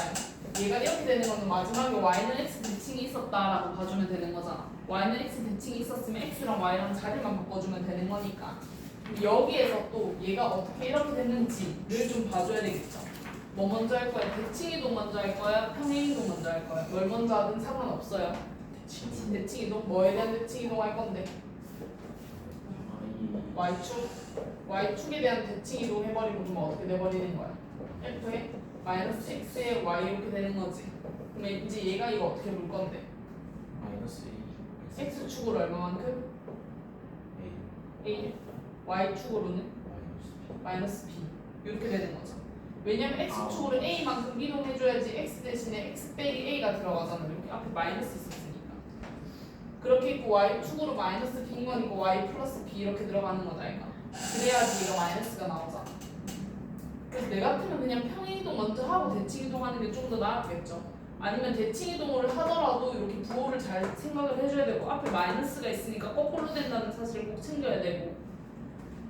얘가 이렇게 되는 거는 마지막에 y는 x 대칭이 있었다라고 봐주면 되는 거잖아. y는 x 대칭이 있었으면 x랑 y랑 자리만 바꿔주면 되는 거니까 여기에서 또 얘가 어떻게 이렇게 됐는지를 좀 봐줘야 되겠죠. 뭐 먼저 할 거야? 대칭이동 먼저 할 거야? 평행이동 먼저 할 거야? 뭘 먼저 하든 상관없어요. 대칭이동? 뭐에 대한 대칭이동 할 건데? y축? y축에 대한 대칭이동 해버리면 그럼 어떻게 돼버리는 거야? f에 마이너스 x에 y 이렇게 되는 거지. 그럼 이제 얘가 이거 어떻게 볼 건데? 마이너스 x축으로 얼마만큼? a. y축으로는? 마이너스 b. 이렇게 되는 거죠. 왜냐면 x축으로 a만큼 이동해줘야지 x 대신에 x 빼기 a가 들어가잖아. 이렇게 앞에 마이너스 있었으니까. 그렇게 있고 y축으로 마이너스 b인 거니까 y 플러스 b 이렇게 들어가는 거다 이거. 그래야지 이거 마이너스가 나오잖아. 그래서 내 같으면 그냥 평행이동 먼저 하고 대칭이동 하는 게 좀 더 나았겠죠. 아니면 대칭이동을 하더라도 이렇게 부호를 잘 생각을 해줘야 되고 앞에 마이너스가 있으니까 거꾸로 된다는 사실을 꼭 챙겨야 되고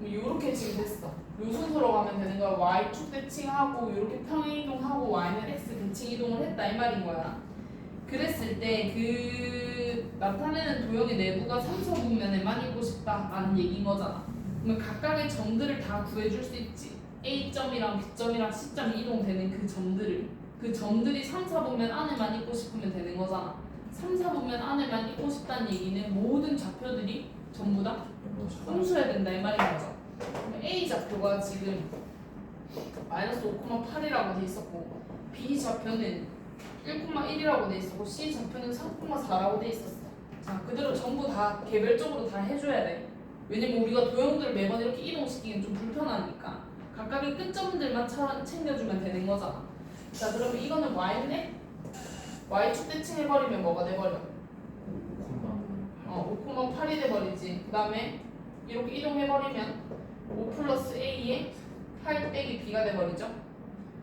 이렇게 지금 됐어. 요 순서로 가면 되는 거야. y축 대칭하고 이렇게 평행이동하고 y는 x 대칭이동을 했다 이 말인 거야. 그랬을 때 그 나타내는 도형의 내부가 삼서분면에만 있고 싶다라는 얘기인 거잖아. 그러면 각각의 점들을 다 구해줄 수 있지. A점이랑 B점이랑 C점이 이동되는 그 점들이 3, 4분면 안에만 있고 싶으면 되는 거잖아. 3, 4분면 안에만 있고 싶다는 얘기는 모든 좌표들이 전부 다 음수해야 된다 이 말인 거죠. 그럼 A 좌표가 지금 마이너스 5,8이라고 돼 있었고 B 좌표는 1,1이라고 돼 있었고 C 좌표는 3,4라고 돼 있었어. 자, 그대로 전부 다 개별적으로 다 해줘야 돼. 왜냐면 우리가 도형들을 매번 이렇게 이동시키기는 좀 불편하니까 각각의 끝점들만 챙겨주면 되는 거잖아. 자, 그러면 이거는 y는 y축 대칭해버리면 뭐가 돼버려? 5,8이 돼버리지. 그 다음에 이렇게 이동해버리면 5 플러스 a에 8 빼기 b가 돼버리죠.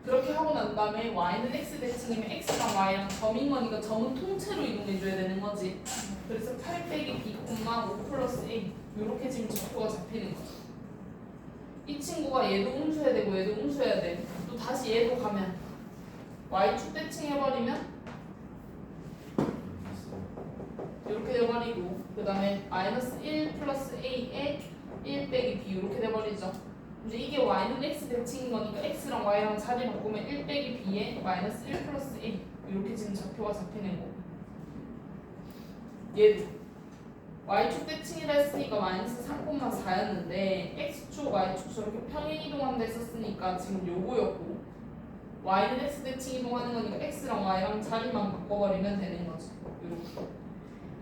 그렇게 하고 난 다음에 y는 x 대칭이면 x랑 y랑 점인 거니까 점은 통째로 이동해줘야 되는 거지. 그래서 8 빼기 b, 5 플러스 a 이렇게 지금 좌표가 잡히는 거죠. 이 친구가 얘도 음수해야 되고 얘도 음수해야 돼. 또 다시 얘도 가면 y축 대칭해버리면 이렇게 돼버리고 그 다음에 마이너스 1 플러스 a에 1 빼기 b 이렇게 돼버리죠. 이제 이게 y는 x 대칭인 거니까 x랑 y랑 자리 바꾸면 1 빼기 b에 마이너스 1 플러스 a 이렇게 지금 좌표가 잡히는 거고 얘도 y축 대칭이라 했으니까 마이너스 3,4였는데 x축, y축 저렇게 평행 이동한다 했었으니까 지금 요거였고 y는 x 대칭 이동하는 거니까 x랑 y랑 자리만 바꿔버리면 되는 거지. 이렇게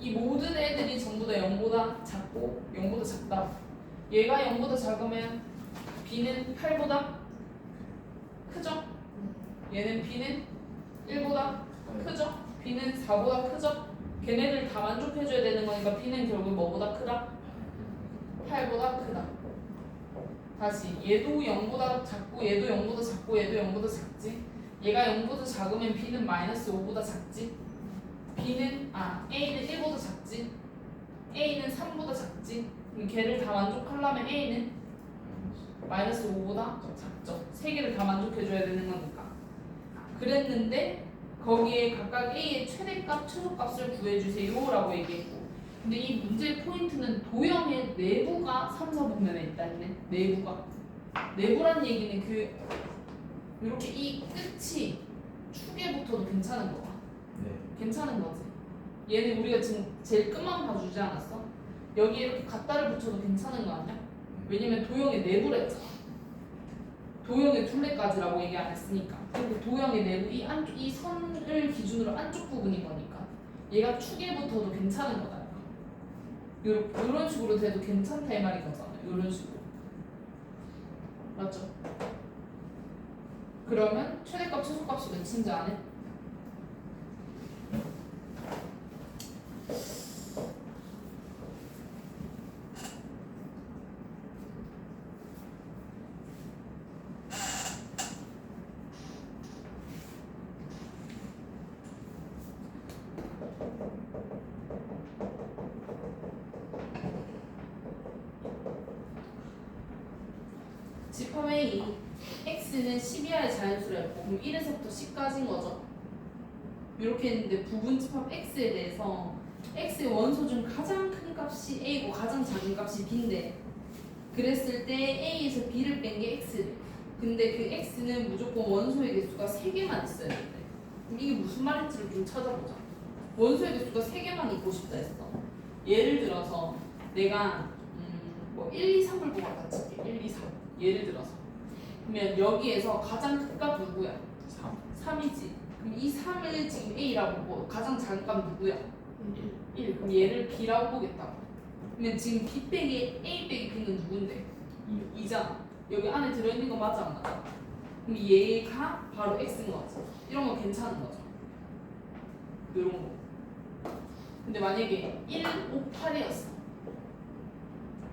이 모든 애들이 전부 다 0보다 작고 0보다 작다. 얘가 0보다 작으면 b는 8보다 크죠? 얘는 b는 1보다 크죠? b는 4보다 크죠? 걔네들 다 만족해줘야 되는 거니까 b는 결국 뭐보다 크다? 8보다 크다. 다시 얘도 0보다 작고 얘도 0보다 작고 얘도 0보다 작지. 얘가 0보다 작으면 b는 마이너스 5보다 작지. A는 1보다 작지. A는 3보다 작지. 그럼 걔를 다 만족하려면 A는 마이너스 5보다 작죠. 세 개를 다 만족해줘야 되는 거니까. 그랬는데 거기에 각각 A의 최대값, 최소값을 구해주세요 라고 얘기했고 근데 이 문제의 포인트는 도형의 내부가 3, 4분면에 있다네. 내부가. 내부란 얘기는 이렇게 이 끝이 축에 붙어도 괜찮은 거야. 네. 괜찮은 거지. 얘는 우리가 지금 제일 끝만 봐주지 않았어? 여기에 이렇게 갖다를 붙여도 괜찮은 거 아니야? 왜냐면 도형의 내부라 했잖아. 도형의 둘레까지라고 얘기 안 했으니까. 그리고 도형의 내부 이 안쪽 이 선을 기준으로 안쪽 부분인 거니까 얘가 축에 붙어도 괜찮은 거다. 이런 식으로 돼도 괜찮다 이 말인 거잖아. 이런 식으로. 맞죠? 그러면 최대값, 최소값이 몇인지 안 해? 집합의 2 x는 10 이하의 자연수였고 그럼 1에서부터 10까지인 거죠. 이렇게 했는데 부분 집합 x에 대해서 x의 원소 중 가장 큰 값이 a고 가장 작은 값이 b인데 그랬을 때 a에서 b를 뺀 게 x래. 근데 그 x는 무조건 원소의 개수가 3개만 있어야 돼. 그럼 이게 무슨 말인지를 좀 찾아보자. 원소의 개수가 3개만 있고 싶다 했어. 예를 들어서 내가 1, 2, 3을 보고 같이 1, 2, 3 예를 들어서 그러면 여기에서 가장 큰 값 누구야? 3이지. 그럼 이 3을 지금 a라고 보고 가장 작은 값 누구야? 1. 그럼 얘를 b라고 보겠다고. 그러면 지금 b 빼기 a 빼기 b는 누군데? 2잖아. 여기 안에 들어있는 거 맞아 안 맞아? 그럼 얘가 바로 x인 거지. 이런 거 괜찮은 거죠. 이런 거. 근데 만약에 1, 5, 8이었어.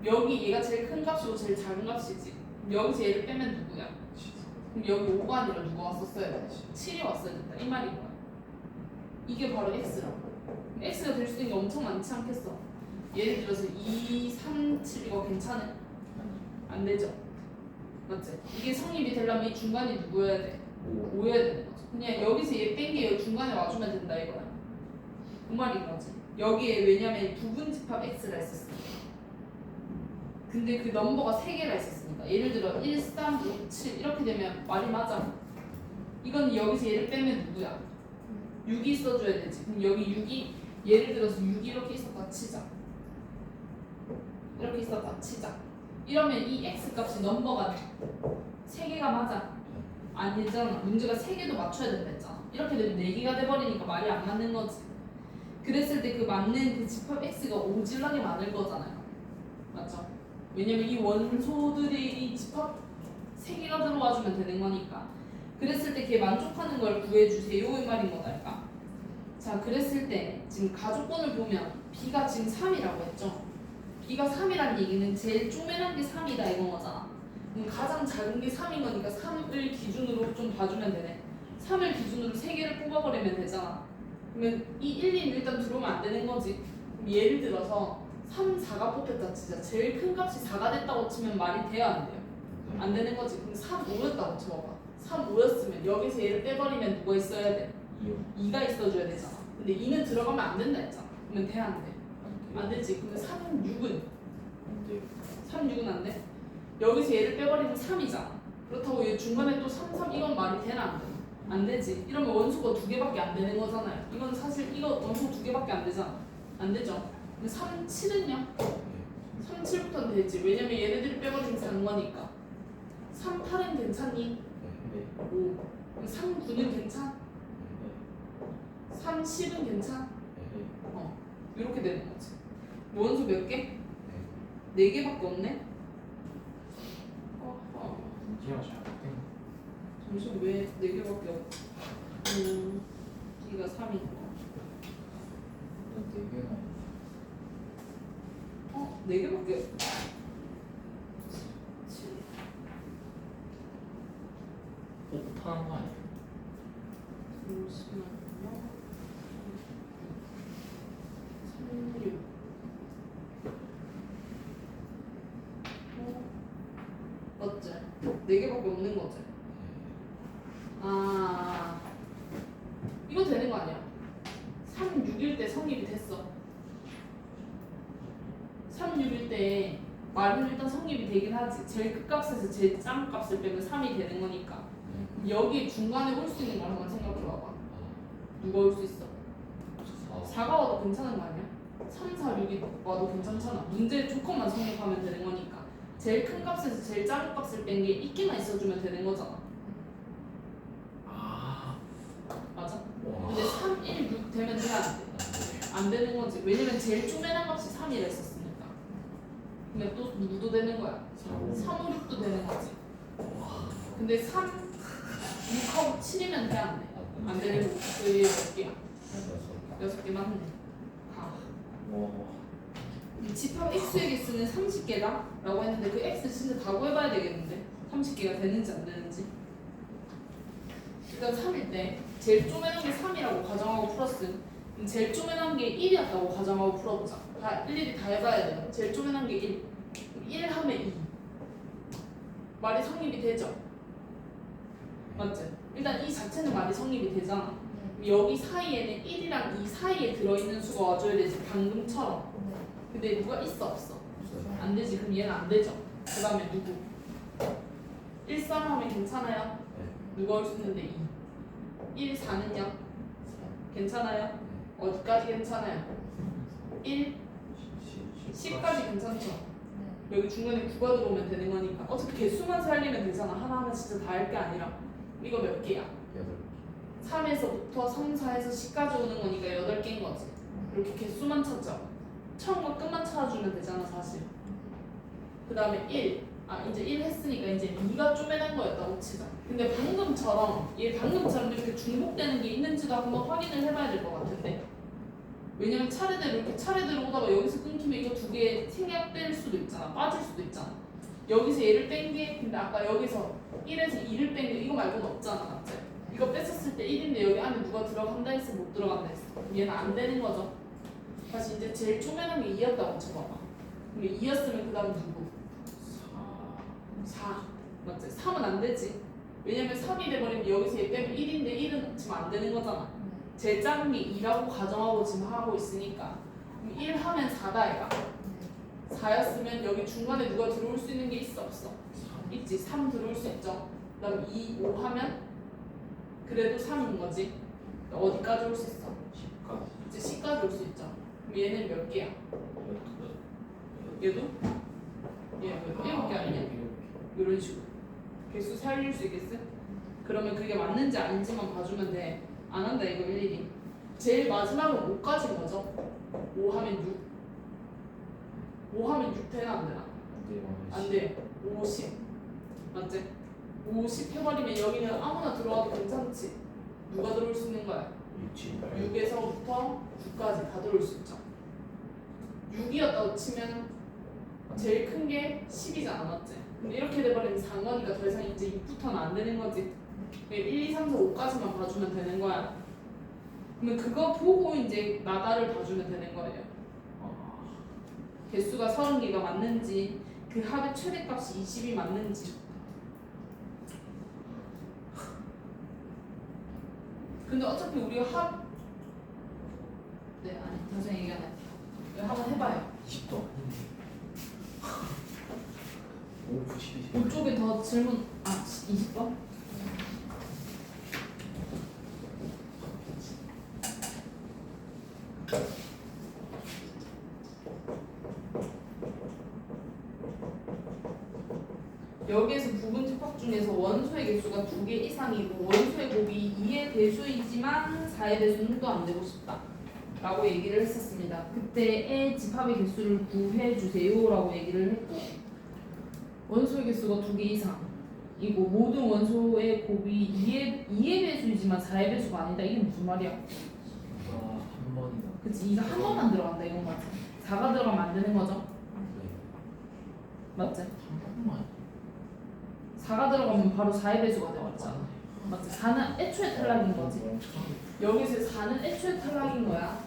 여기 얘가 제일 큰 값이고 제일 작은 값이지. 여기서 얘를 빼면 누구야? 그럼 여기 5가 아니라 누가 왔었어야 돼? 7이 왔어야 된다. 이 말인 거야. 이게 바로 x라고. x가 될 수 있는 게 엄청 많지 않겠어? 예를 들어서 2, 3, 7 이거 괜찮아? 안 되죠? 맞지? 이게 성립이 되려면 이 중간이 누구여야 돼? 5여야 되는 거죠. 그냥 여기서 얘 뺀 게 여기 중간에 와주면 된다 이거야. 그 말인 거지. 여기에 왜냐면 부분집합 x라 했었으니까. 근데 그 넘버가 3개가 있었으니까. 예를 들어 1, 3, 5, 7 이렇게 되면 말이 맞아. 이건 여기서 얘를 빼면 누구야? 6이 있어줘야 되지. 그럼 여기 6이 예를 들어서 6이 이렇게 있었다 치자. 이렇게 있었다 치자. 이러면 이 x 값이 넘버가 3개가 맞아. 아니잖아. 문제가 3개도 맞춰야 된다 했잖아. 이렇게 되면 4개가 돼버리니까 말이 안 맞는 거지. 그랬을 때 그 맞는 그 집합 x가 오질나게 많을 거잖아요. 맞죠? 왜냐면 이 원소들이 이 집합 3개가 들어와주면 되는 거니까. 그랬을 때 걔 만족하는 걸 구해주세요 이 말인 거달까. 자, 그랬을 때 지금 가족권을 보면 b가 지금 3이라고 했죠. b가 3이란 얘기는 제일 쪼매난 게 3이다 이건 거잖아. 그럼 가장 작은 게 3인 거니까 3을 기준으로 좀 봐주면 되네. 3을 기준으로 3개를 뽑아버리면 되잖아. 그러면 이 1, 2는 일단 들어오면 안 되는 거지. 그럼 예를 들어서 3, 4가 뽑혔다 진짜 제일 큰 값이 4가 됐다고 치면 말이 돼요 안 돼요? 안 되는 거지. 그럼 3, 5였다고 쳐봐. 3, 5였으면 여기서 얘를 빼버리면 누가 있어야 돼? 2가 있어줘야 되잖아. 근데 2는 들어가면 안 된다 했잖아. 그러면 돼 안 돼? 안 되지. 근데 3, 6은? 3, 6은 안 돼? 여기서 얘를 빼버리면 3이잖아. 그렇다고 얘 중간에 또 3, 3 이건 말이 되나 안 돼? 안 되지. 이러면 원수가 2개밖에 안 되는 거잖아요. 이건 사실 이거 원수 2개밖에 안 되잖아. 안 되죠? 근데 3, 7은요? 3, 7부터는 되지. 왜냐면 얘네들이 빼버리면 작은 거니까. 3, 8은 괜찮니? 오. 그럼 3, 9는 괜찮? 3, 10은 괜찮? 이렇게 되는 거지. 원수 몇 개? 4개밖에 없네? 잠시만 왜 4개밖에 없? B가 3이고 4개밖에 7 곱하는 거 아니에요? 잠시만요 3, 6 맞지? 4개밖에 없는 거지? 아 이거 되는 거 아니야? 3, 6일 때 성립이 됐어 3, 6일 때 말은 일단 성립이 되긴 하지. 제일 끝값에서 제일 작은 값을 빼면 3이 되는 거니까. 여기 중간에 올 수 있는 걸 한번 생각해 봐봐. 누가 올 수 있어? 4가 와도 괜찮은 거 아니야? 3, 4, 6이 와도 괜찮잖아. 문제 조건만 성립하면 되는 거니까. 제일 큰 값에서 제일 작은 값을 뺀 게 있기만 있어주면 되는 거잖아. 맞아? 근데 3, 1, 6 되면 돼 안 돼? 안 되는 거지. 왜냐면 제일 쪼매난 값이 3이라 했었으니까. 근데 또 누구도 되는 거야? 3, 5, 6도 되는 거지. 근데 3, 6하고 7이면 돼 안 돼? 안 되는 거. 그게 몇 개야? 6개 맞네. 가. 이 집합 x의 개수는 30개다? 라고 했는데 그 x 진짜 다 구해봐야 되겠는데? 30개가 되는지 안 되는지. 일단 3일 때 제일 쪼매난 게 3이라고 가정하고 플러스 제일 쪼매난 게 1이었다고 가정하고 풀어보자. 다 일일이 다 해봐야 돼요. 제일 쪼매난 게 1. 1 하면 2. 말이 성립이 되죠? 맞지? 일단 이 자체는 말이 성립이 되잖아. 여기 사이에는 1이랑 2 사이에 들어있는 수가 와줘야 되지. 방금처럼. 근데 누가 있어 없어? 안 되지. 그럼 얘는 안 되죠. 그 다음에 누구? 1, 3 하면 괜찮아요? 누가 올 수 있는데 2. 1, 4는요? 괜찮아요? 어디까지 괜찮아요? 1, 10까지 괜찮죠? 여기 중간에 9가 들어오면 되는 거니까 어차피 개수만 살리면 되잖아. 하나하나 진짜 다 할 게 아니라. 이거 몇 개야? 3에서부터 3, 4에서 10까지 오는 거니까 8개인 거지. 이렇게 개수만 찾죠. 처음과 끝만 찾아주면 되잖아 사실. 그 다음에 1. 이제 1 했으니까 이제 2가 쪼매난 거였다고 치자. 근데 방금처럼 이렇게 중복되는 게 있는지도 한번 확인을 해봐야 될 것 같은데 왜냐면 차례대로 이렇게 차례대로 오다가 여기서 끊기면 이거 두 개 생략될 수도 있잖아. 빠질 수도 있잖아. 여기서 얘를 뺀 게 근데 아까 여기서 1에서 2를 뺀 게 이거 말고는 없잖아. 맞지? 이거 뺐었을 때 1인데 여기 안에 누가 들어간다 했어? 못 들어간다 했어? 그럼 얘는 안 되는 거죠. 다시 이제 제일 초면한 게 2였다고 쳐봐봐. 그럼 2였으면 그 다음 누구? 4. 맞지? 3은 안 되지. 왜냐면 3이 돼버리면 여기서 얘 빼면 1인데 1은 지금 안 되는 거잖아. 제일 작은 게 2라고 가정하고 지금 하고 있으니까 그럼 1 하면 4다 얘가. 4였으면 여기 중간에 누가 들어올 수 있는 게 있어 없어? 있지. 3 들어올 수 있죠. 그 다음 2, 5 하면 그래도 3인 거지. 어디까지 올 수 있어? 10까지. 이제 10까지 올 수 있죠. 그럼 얘는 몇 개야? 얘도? 얘 7개 아니냐? 이런 식으로 개수 살릴 수 있겠어? 그러면 그게 맞는지 아닌지만 봐주면 돼. 안 한다 이거 일일이. 제일 마지막은 5까지인 거죠. 5 하면 6. 5 하면 6 되나 안 되나? 안 돼요. 50. 맞지? 50 해버리면 여기는 아무나 들어와도 괜찮지? 누가 들어올 수 있는 거야? 6에서부터 9까지 다 들어올 수 있죠. 6이었다고 치면 제일 큰 게 10이잖아. 맞지? 근데 이렇게 돼버리면 상관이니까 더 이상 이제 6부터는 안 되는 거지. 1, 2, 3, 4, 5까지만 봐주면 되는 거야. 그러면 그거 보고 이제 나다를 봐주면 되는 거예요. 개수가 30개가 맞는지 그 합의 최대값이 20이 맞는지. 근데 어차피 우리가 네 아니 더 이상 얘기 안 할게요. 이거 한번 해봐요. 20도 아닌데. 5, 9, 12. 그쪽에 더 질문 20번? 여기에서 부분 집합 중에서 원소의 개수가 2개 이상이고 원소의 곱이 2의 배수이지만 4의 배수는 또 안 되고 싶다 라고 얘기를 했었습니다. 그때의 집합의 개수를 구해주세요 라고 얘기를 했고, 원소의 개수가 2개 이상이고 모든 원소의 곱이 2의 배수이지만 4의 배수가 아니다. 이게 무슨 말이야? 한 번이나. 그치, 2가 한 번만 들어간다 이건 맞지? 4가 들어가면 안 되는 거죠? 맞지? 한 번만. 4가 들어가면 바로 4의 배수가 되어버렸잖아. 맞지? 4는 애초에 탈락인 거지. 여기서 4는 애초에 탈락인 거야.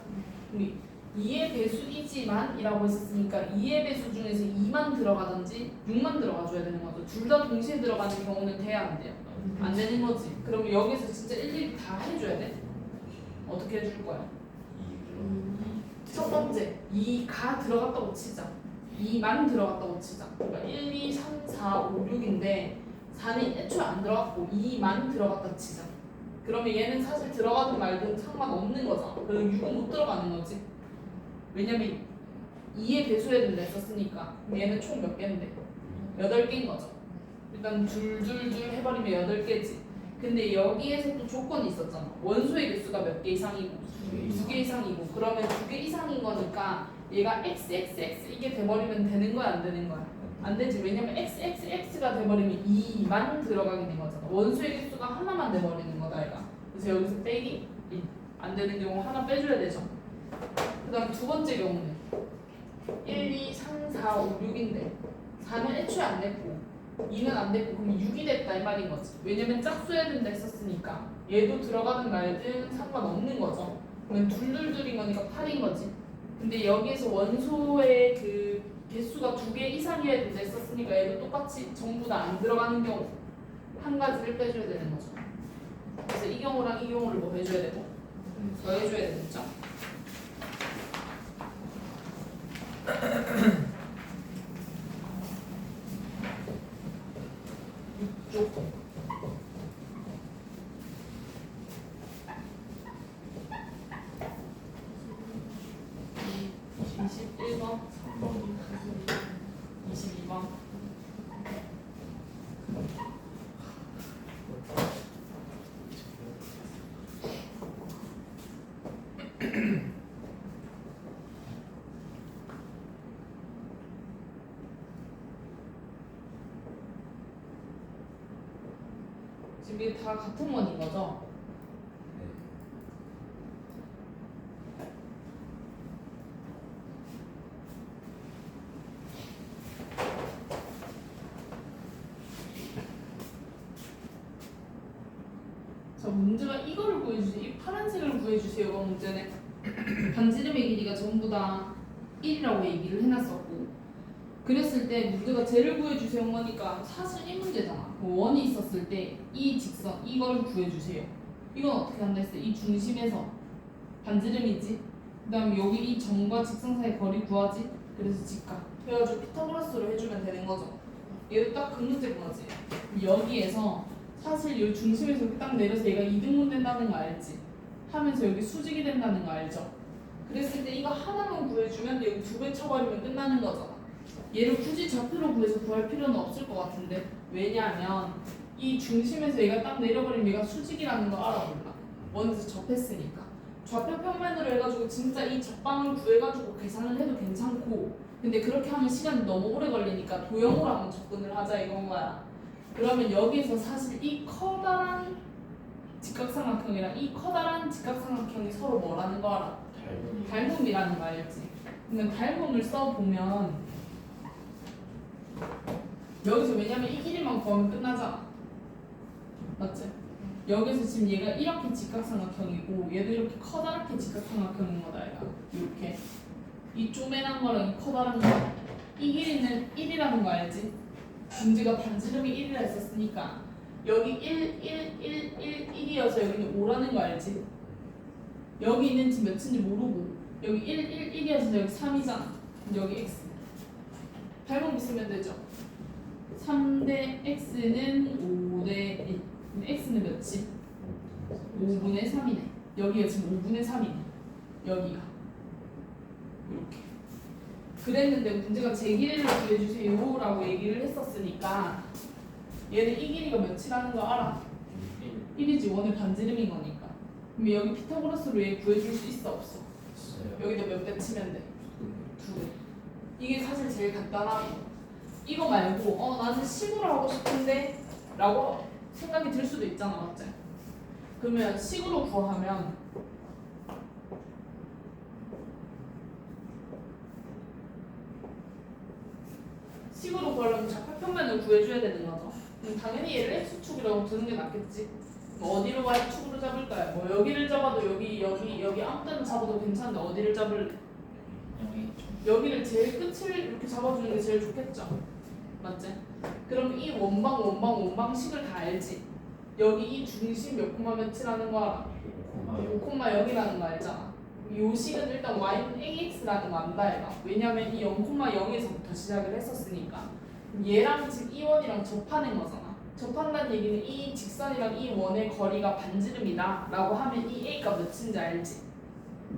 우리 2의 배수이지만 이라고 했었으니까 2의 배수 중에서 2만 들어가든지 6만 들어가줘야 되는 거죠. 둘 다 동시에 들어가는 경우는 돼야 안 돼요. 안 되는 거지. 그러면 여기서 진짜 일일이 다 해줘야 돼. 어떻게 해줄 거야? 첫 번째 2가 들어갔다고 치자. 2만 들어갔다고 치자. 그러니까 1, 2, 3, 4, 5, 6인데 4는 애초에 안 들어갔고 2만 들어갔다 치자. 그러면 얘는 사실 들어가든 말든 상관없는 거잖아. 그럼 6은 못 들어가는 거지. 왜냐면 2의 배수해야 된다 했었으니까. 그럼 얘는 총 몇 개인데? 8개인 거죠. 일단 줄줄줄 해버리면 8개지. 근데 여기에서 또 조건이 있었잖아. 원소의 개수가 몇 개 이상이고 2개 이상이고, 그러면 2개 이상인 거니까 얘가 xxx 이게 돼버리면 되는 거야 안 되는 거야? 안 되지. 왜냐면 xxx가 돼버리면 2만 들어가게 된 거잖아. 원소의 개수가 하나만 돼버리는 거다 얘가. 그래서 여기서 빼기 안 되는 경우 하나 빼줘야 되죠. 그 다음 두 번째 경우는 1, 2, 3, 4, 5, 6인데 4는 애초에 안 됐고 2는 안 됐고 그럼 6이 됐다 이 말인 거지. 왜냐면 짝수해야 된다 했었으니까 얘도 들어가든 말든 상관없는 거죠. 그러면 둘둘둘인 거니까 8인 거지. 근데 여기에서 원소의 그 개수가 2개 이상이어야 된다 했었으니까 얘도 똑같이 전부 다 안 들어가는 경우 한 가지를 빼줘야 되는 거죠. 그래서 이 경우랑 이 경우를 뭐 해줘야 되고 더 해줘야 되겠죠. 이쪽 21번 3번이. 22번 지금 이게 다 같은 원인 거죠? 문제가 이거를 구해주세요. 이 파란색을 구해주세요가 문제네. 반지름의 길이가 전부 다 1이라고 얘기를 해놨었고, 그랬을 때 문제가 쟤를 구해주세요 거니까 사실 이 문제잖아. 원이 있었을 때 이 직선 이걸 구해주세요. 이건 어떻게 한다 했어? 이 중심에서 반지름이지. 그 다음에 여기 이 점과 직선 사이 거리 구하지. 그래서 직각. 그래가지고 피타고라스로 해주면 되는 거죠. 얘도 딱 그 문제인 거지. 여기에서 사실 이 중심에서 이렇게 딱 내려서 얘가 이등분 된다는 거 알지? 하면서 여기 수직이 된다는 거 알죠? 그랬을 때 이거 하나만 구해주면 여기 2배 쳐버리면 끝나는 거잖아. 얘를 굳이 좌표로 구해서 구할 필요는 없을 것 같은데, 왜냐하면 이 중심에서 얘가 딱 내려버리면 얘가 수직이라는 거 알아 몰라? 원에서 접했으니까. 좌표 평면으로 해가지고 진짜 이 적방을 구해가지고 계산을 해도 괜찮고, 근데 그렇게 하면 시간이 너무 오래 걸리니까 도형으로 한번 접근을 하자 이건 거야. 그러면 여기서 사실 이 커다란 직각삼각형이랑 이 커다란 직각삼각형이 서로 뭐라는 거 알아? 닮음이라는 거 알지? 그러면 닮음을 써보면 여기서 왜냐면 이 길이만 구하면 끝나잖아. 맞지? 여기서 지금 얘가 이렇게 직각삼각형이고 얘도 이렇게 커다랗게 직각삼각형인 거다 얘가. 이렇게 이 쪼매난 거랑 이 커다란 거, 이 길이는 1이라는 거 알지? 문제가 반지름이 1이라 했었으니까 여기 1, 1, 1, 1, 1이어서 여기는 5라는 거 알지? 여기는 지금 몇인지 모르고 여기 1, 1, 1이어서 여기 3이잖아. 여기 x 닮음 있으면 되죠. 3대 x는 5대 1. x는 몇이? 5분의 3이네. 여기가 지금 5분의 3이네. 여기가 이렇게. 그랬는데 문제가 제 길이를 구해주세요 라고 얘기를 했었으니까 얘는 이 길이가 몇이라는 거 알아? 1이지. 원의 반지름인 거니까. 그럼 여기 피타고라스로 얘 구해줄 수 있어 없어? 여기다 몇 배 치면 돼? 2배. 이게 사실 제일 간단하고, 이거 말고 나는 식으로 하고 싶은데 라고 생각이 들 수도 있잖아. 맞지? 그러면 식으로 구하면 식으로 구하려면 좌표평면을 구해줘야 되는 거죠. 그럼 당연히 얘를 x축이라고 두는 게 낫겠지. 뭐 어디로 y축으로 잡을까요? 뭐 여기를 잡아도 여기 아무 데나 잡아도 괜찮은데 어디를 잡을래? 여기를 제일 끝을 이렇게 잡아주는 게 제일 좋겠죠. 맞지? 그럼 이 원방식을 다 알지? 여기 이 중심 몇 콤마 몇이라는 거 알아? 5,0이라는 거 알잖아. 요 식은 일단 y는 ax라는 거 안다 얘가. 왜냐면 이 0,0에서부터 시작을 했었으니까. 얘랑 지금 이 원이랑 접하는 거잖아. 접한다는 얘기는 이 직선이랑 이 원의 거리가 반지름이다 라고 하면 이 a가 몇인지 알지?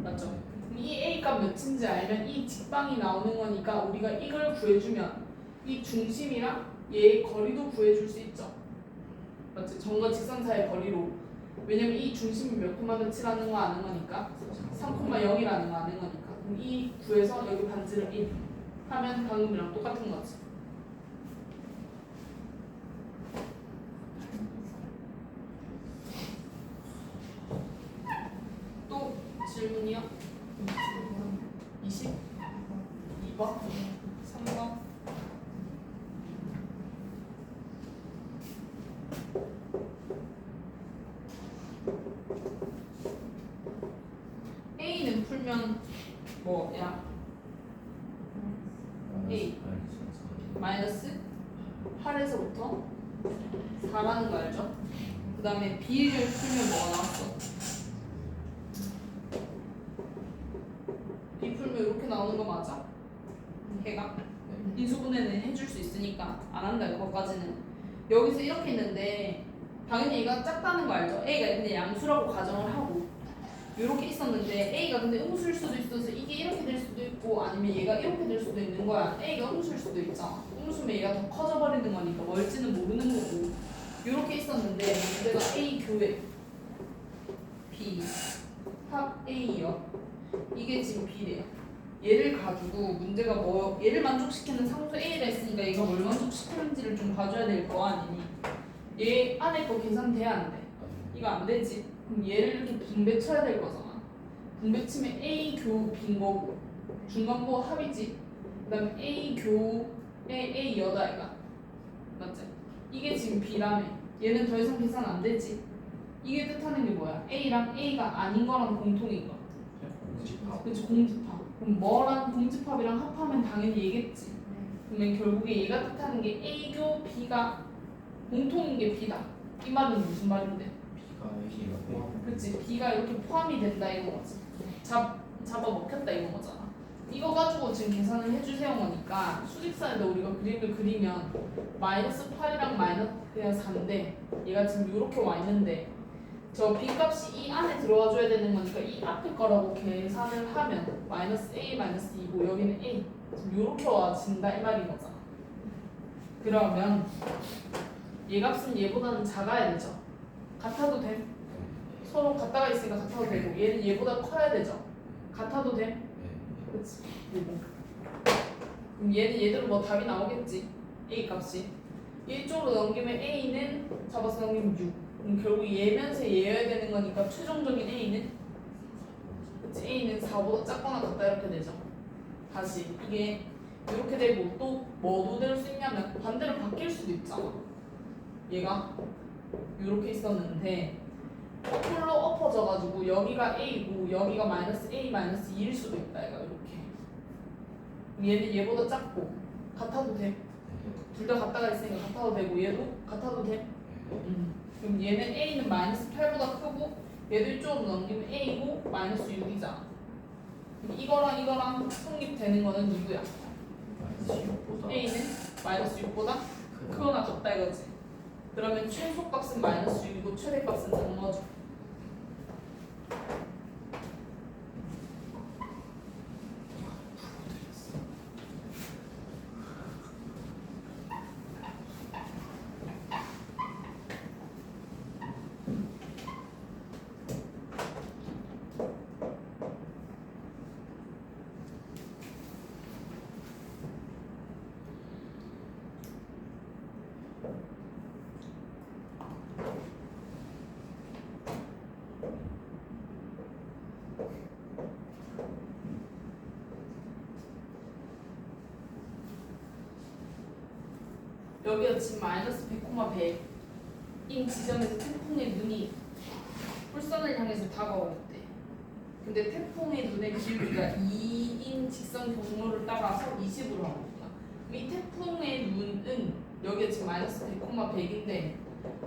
맞죠? 이 a가 몇인지 알면 이 직방이 나오는 거니까 우리가 이걸 구해주면 이 중심이랑 얘의 거리도 구해줄 수 있죠. 맞지? 점과 직선 사이의 거리로. 왜냐면 이 중심이 몇 콤마 몇이라는 거 아는 거니까 3,0이라는 거 아는 거니까. 그럼 이 구해서 여기 반지름 1 하면 방금이랑 똑같은 거지. 또 질문이요? 20? 2번? 3번? A는 풀면 뭐야? A 마이너스 8에서부터 4라는 거 알죠? 그 다음에 B를 풀면 뭐가 나왔어? B 풀면 이렇게 나오는 거 맞아? 걔가 인수분해는 해줄 수 있으니까 안 한다 그거까지는. 여기서 이렇게 있는데 당연히 얘가 작다는 거 알죠? A가 근데 양수라고 가정을 하고 이렇게 있었는데 A가 근데 음수일 수도 있어서 이게 이렇게 될 수도 있고 아니면 얘가 이렇게 될 수도 있는 거야. A가 음수일 수도 있잖아. 음수면 얘가 더 커져 버리는 거니까 뭘지는 모르는 거고. 이렇게 있었는데 문제가 A 교회 B 합 A요. 이게 지금 B래요. 얘를 가지고 문제가 뭐 얘를 만족시키는 상수 A라 했으니까 얘가 뭘 만족시키는지를 좀 봐줘야 될 거 아니니. 얘 안에 거 계산돼야 안 돼. 이거 안 되지. 그럼 얘를 이렇게 분배 쳐야 될 거잖아. 분배 치면 A 교 B인 거고 중간부 합이지. 그 다음에 A 교에 A 여다 얘가. 맞지? 이게 지금 B라며. 얘는 더 이상 계산 안 되지. 이게 뜻하는 게 뭐야? A랑 A가 아닌 거랑 공통인 거. 공집합. 그치, 공집합. 그럼 뭐랑 공집합이랑 합하면 당연히 얘겠지. 그러면 결국에 얘가 뜻하는 게 A교 B가 공통인 게 B다. 이 말은 무슨 말인데? B가 A가 포함. 그치, B가 이렇게 포함이 된다 이거지. 잡아 먹혔다 이거 거잖아. 이거 가지고 지금 계산을 해주세요 거니까 수직선에다 우리가 그림을 그리면 마이너스 8이랑 마이너스 그냥 4인데 얘가 지금 이렇게 와 있는데 저 B 값이 이 안에 들어와 줘야 되는 거니까 이 앞에 거라고 계산을 하면 마이너스 A 마이너스 2고 여기는 A 지금 이렇게 와진다 이 말인 거잖아. 그러면 얘 값은 얘보다는 작아야 되죠. 같아도 돼. 서로 같다가 있으니까 같아도 되고 얘는 얘보다 커야 되죠. 같아도 돼. 그치. 그리고 그럼 얘는 얘대로 뭐 답이 나오겠지. A 값이 이쪽으로 넘기면 A는 잡아서 넘기면 6. 그럼 결국 얘면서 얘여야 되는 거니까 최종적인 A는 그치. A는 4보다 작거나 같다 이렇게 되죠. 다시 이게 이렇게 되고 또 뭐도 될 수 있냐면 반대로 바뀔 수도 있잖아. 얘가 이렇게 있었는데 거꾸로 엎어져가지고 여기가 A고 여기가 마이너스 A 마이너스 2일 수도 있다. 얘가 이렇게 얘는 얘보다 작고 같아도 돼. 둘 다 같다가 있으니까 같아도 되고 얘도 같아도 돼. 그럼 얘는 A는 마이너스 8보다 크고 얘도 이쪽으로 넘기면 A고 마이너스 6이잖아. 그럼 이거랑 성립되는 거는 누구야? 마이너스 6보다 A는 마이너스 6보다 크거나 같다 이거지. 그러면 최소값은 마이너스 6이고 최대값은 작은 거죠. 여기가 지금 마이너스 100,100인 지점에서 태풍의 눈이 풀선을 향해서 다가올 때 근데 태풍의 눈의 기울기가 2인 직선 경로를 따라서 20으로 하고 있구나. 이 태풍의 눈은 여기가 지금 마이너스 100,100인데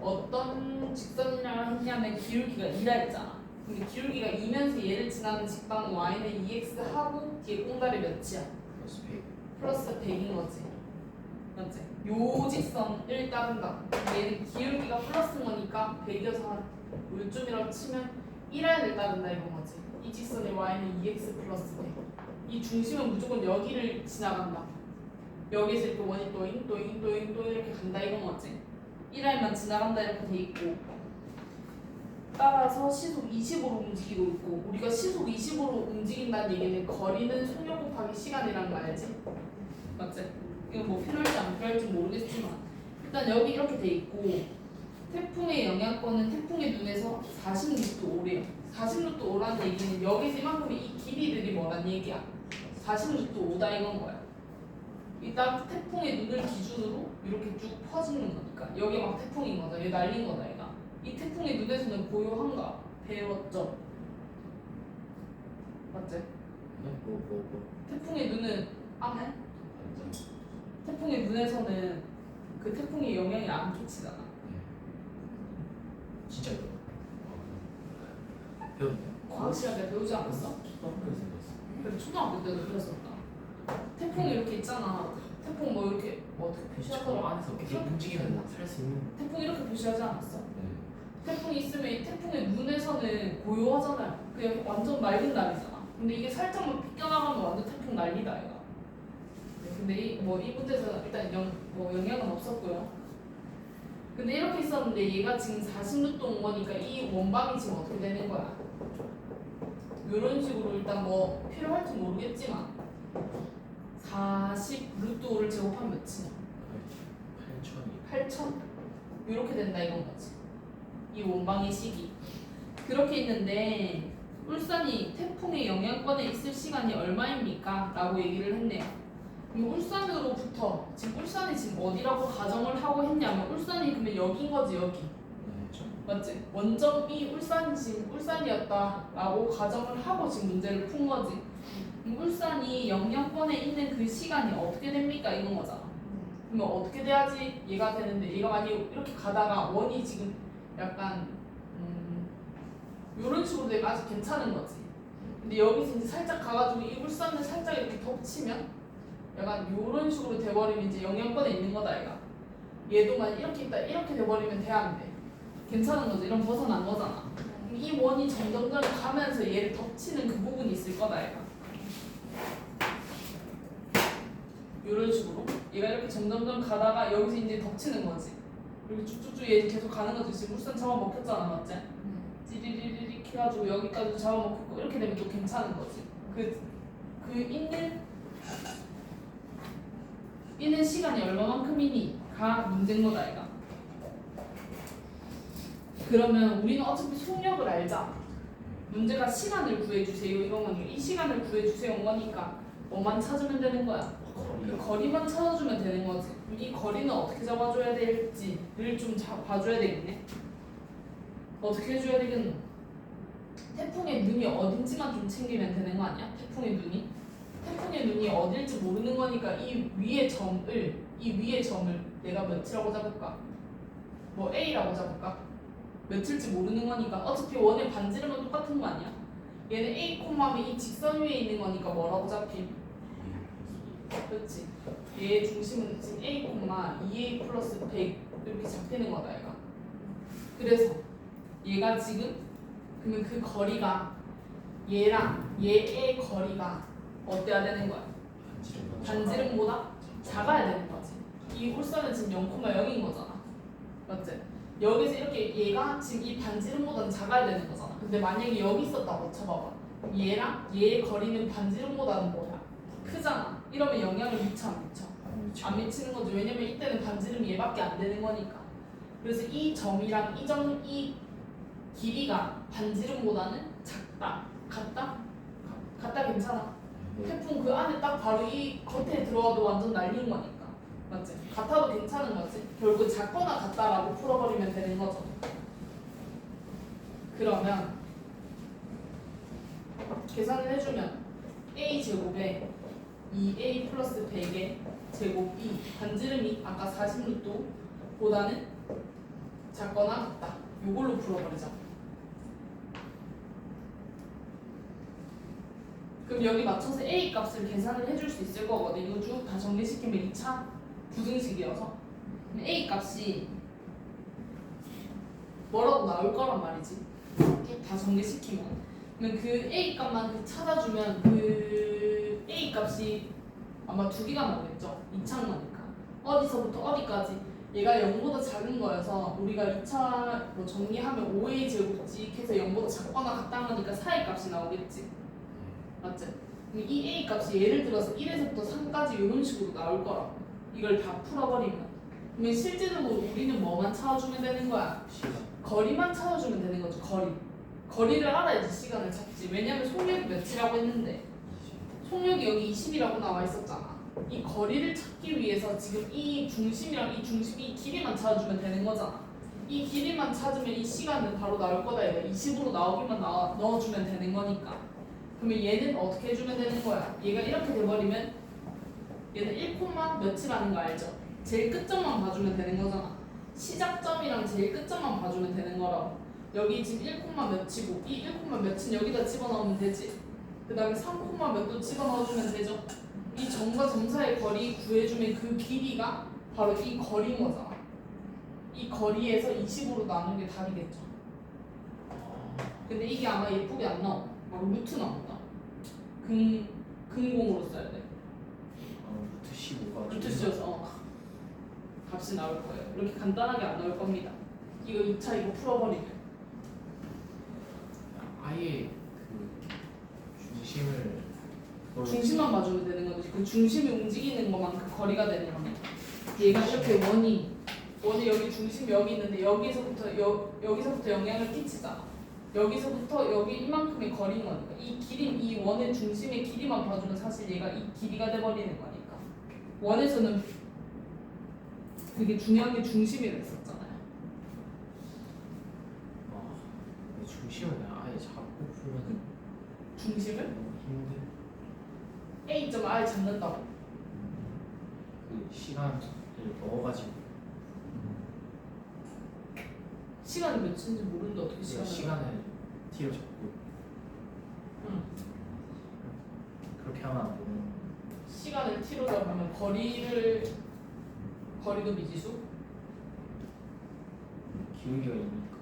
어떤 직선이라 했냐면 기울기가 2라 했잖아. 근데 기울기가 2면서 얘를 지나는 직방은 y는 2x 하고 뒤에 공달이 몇이야? 플러스 100. 플러스 100인 거지. 맞지? 요 직선을 따른다. 얘는 기울기가 플러스인 거니까 100이어서 한 요쯤이라고 치면 1라인을 따른다 이건 거지. 이 직선의 y는 2x 플러스 100. 이 중심은 무조건 여기를 지나간다. 여기서 이렇게 원이 또잉 또잉 또잉 또 이렇게 간다 이건 거지. 1라인만 지나간다 이렇게 돼 있고 따라서 시속 20으로 움직이고 있고 우리가 시속 20으로 움직인다는 얘기는 거리는 속력 곱하기 시간이라는 거 알지? 맞지? 이거 뭐 필요할지 안 필요할지 모르겠지만 일단 여기 이렇게 돼 있고 태풍의 영향권은 태풍의 눈에서 40루트 5래요. 40루트 5라는 얘기는 여기서 이만큼의 이 길이들이 뭐란 얘기야? 40루트 5다 이건 거야. 일단 태풍의 눈을 기준으로 이렇게 쭉 퍼지는 거니까 여기 막 태풍인 거죠. 얘 날린 거다 얘가. 이 태풍의 눈에서는 고요한가? 배웠죠? 맞지? 뭐. 태풍의 눈은 암해? 완전. 태풍의 눈에서는 그 태풍의 영향이 안 끼치잖아. 진짜 이거. 배웠네. 과학 시간에 배우지 않았어? 초등학교에서 배웠어. 그래 초등학교 때도 그랬었다. 태풍이 이렇게 있잖아. 태풍 뭐 이렇게 뭐 어떻게 저 표시하더라? 안에서 계속 움직이면 살 수 있는. 태풍 이렇게 표시하지 않았어? 네. 태풍이 있으면 이 태풍의 눈에서는 고요하잖아요. 그냥 완전 맑은 날이잖아. 근데 이게 살짝만 빗겨나가면 완전 태풍 난리다 얘가. 근데 이 문제에서 일단 영향은 없었고요. 근데 이렇게 있었는데 얘가 지금 40루트 온 거니까 이 원방이 지금 어떻게 되는 거야? 이런 식으로 일단 뭐 필요할지 모르겠지만 40루트 5를 제곱하면 몇이냐? 8,000이. 8,000 이렇게 된다 이건 거지. 이 원방의 시기 그렇게 있는데 울산이 태풍의 영향권에 있을 시간이 얼마입니까? 라고 얘기를 했네요. 그럼 울산으로부터 지금 울산이 지금 어디라고 가정을 하고 했냐면 울산이 그러면 여기인 거지 여기. 네, 좀. 맞지? 원점이 울산이었다라고 가정을 하고 지금 문제를 푼 거지. 울산이 영향권에 있는 그 시간이 어떻게 됩니까? 이건 거잖아. 그러면 어떻게 돼야지 얘가 되는데, 얘가 만약에 이렇게 가다가 원이 지금 약간 이런 식으로 되면 아직 괜찮은 거지. 근데 여기서 이제 살짝 가가지고 이 울산을 살짝 이렇게 덮치면 약간 이런 식으로 돼버리면 이제 영향권에 있는 거다 얘가. 얘도 만약 이렇게 있다 이렇게 돼버리면 돼 안 돼? 괜찮은 거지. 이런 벗어난 거잖아. 그럼 이 원이 점점점 가면서 얘를 덮치는 그 부분이 있을 거다 얘가. 이런 식으로 얘가 이렇게 점점점 가다가 여기서 이제 덮치는 거지. 이렇게 쭉쭉쭉 얘 계속 가는 거지. 지금 울산 잡아먹혔잖아, 맞지? 찌리리리리 해가지고 여기까지 잡아먹고 이렇게 되면 또 괜찮은 거지. 그 있는 시간이 얼마만큼이니가 문제인 거다 얘가. 그러면 우리는 어차피 속력을 알자. 문제가 시간을 구해주세요 이런 거니까 이 시간을 구해주세요 거니까 뭐만 찾으면 되는 거야. 그 거리만 찾아주면 되는 거지. 이 거리는 어떻게 잡아줘야 될지를 좀 봐줘야 되겠네. 어떻게 해줘야 되겠노? 태풍의 눈이 어딘지만 좀 챙기면 되는 거 아니야? 태풍의 눈이 어딜지 모르는 거니까 이 위의 점을 내가 몇이라고 잡을까? 뭐 A라고 잡을까? 몇일지 모르는 거니까 어차피 원의 반지름은 똑같은 거 아니야? 얘는 A, 하면 이 직선 위에 있는 거니까 뭐라고 잡힘? 그렇지. 얘의 중심은 지금 A, 2A 플러스 100 이렇게 잡히는 거다 얘가. 그래서 얘가 지금 그러면 그 거리가 얘랑 얘의 거리가 어때야 되는 거야? 반지름보다 작아야 되는 거지. 이 울산은 지금 0,0인 거잖아. 맞지? 여기서 이렇게 얘가 지금 이 반지름보다는 작아야 되는 거잖아. 근데 만약에 여기 있었다고 쳐봐봐. 얘랑 얘의 거리는 반지름보다는 뭐야? 크잖아. 이러면 영향을 미쳐 안 미쳐? 안 미치는 거지. 왜냐면 이때는 반지름이 얘밖에 안 되는 거니까. 그래서 이 점이랑 이 길이가 반지름보다는 작다. 같다 괜찮아. 태풍 그 안에 딱 바로 이 겉에 들어와도 완전 날린 거니까. 맞지? 같아도 괜찮은 거지. 결국 작거나 같다라고 풀어버리면 되는 거죠. 그러면 계산을 해주면 A 제곱에 2A 플러스 100의 제곱 B 반지름이 아까 40루트 보다는 작거나 같다. 이걸로 풀어버리자. 그럼 여기 맞춰서 A 값을 계산을 해줄 수 있을 거거든. 이거 쭉 다 정리시키면 2차 부등식이어서 A 값이 뭐라고 나올 거란 말이지. 쭉 다 정리시키면 그러면 그 A 값만 찾아주면 그 A 값이 아마 2개가 나오겠죠. 2차인 거니까 어디서부터 어디까지 얘가 0보다 작은 거여서 우리가 2차 뭐 정리하면 5A 제곱씩 해서 0보다 작거나 같다는 거니까 4A 값이 나오겠지. 맞지? 그럼 이 A 값이 예를 들어서 1에서부터 3까지 이런 식으로 나올 거라. 이걸 다 풀어버리면 그러면 실제적으로 우리는 뭐만 찾아주면 되는 거야? 거리만 찾아주면 되는 거죠. 거리를 알아야지 시간을 찾지. 왜냐면 속력이 몇이라고 했는데 속력이 여기 20이라고 나와 있었잖아. 이 거리를 찾기 위해서 지금 이 중심이랑 이 길이만 찾아주면 되는 거잖아. 이 길이만 찾으면 이 시간은 바로 나올 거다. 얘가 20으로 나오기만 넣어주면 되는 거니까. 그러면 얘는 어떻게 해주면 되는 거야? 얘가 이렇게 돼버리면 얘는 1, 몇이라는 거 알죠? 제일 끝점만 봐주면 되는 거잖아. 시작점이랑 제일 끝점만 봐주면 되는 거라고. 여기 지금 1, 몇이고 이 1, 몇은 여기다 집어넣으면 되지. 그 다음에 3, 몇도 집어넣어주면 되죠. 이 점과 점 사이의 거리 구해주면 그 길이가 바로 이 거리인 거잖아. 이 거리에서 20으로 나누는 게 답이겠죠. 근데 이게 아마 예쁘게 안 나와. 막 루트 나온다. 근공으로 써야 돼. 루트 15가 루트 씌워서 값이 나올 거예요. 이렇게 간단하게 안 나올 겁니다. 이거 2차 이거 풀어버리면 아예 그 중심만 봐주면 되는 거지. 그 중심이 움직이는 것만 그 거리가 되는 거네. 얘가 이렇게 원이 여기 중심이 여기 있는데 여기서부터 영향을 끼치잖아. 여기서부터 여기 이만큼의 거리인 거니까 이 원의 중심의 길이만 봐주면 사실 얘가 이 길이가 돼버리는 거니까. 원에서는 되게 중요한 게 중심이라 했었잖아요. 풀면 중심을 힘들. A점 R 잡는다고. 그 시간을 넣어가지고 시간이 몇인지 모르는데 어떻게 시간을? 시간을 t로 잡고 응. 그렇게 하면 안 되는. 시간을 t로 잡으면 거리도 미지수? 기울기가 있으니까.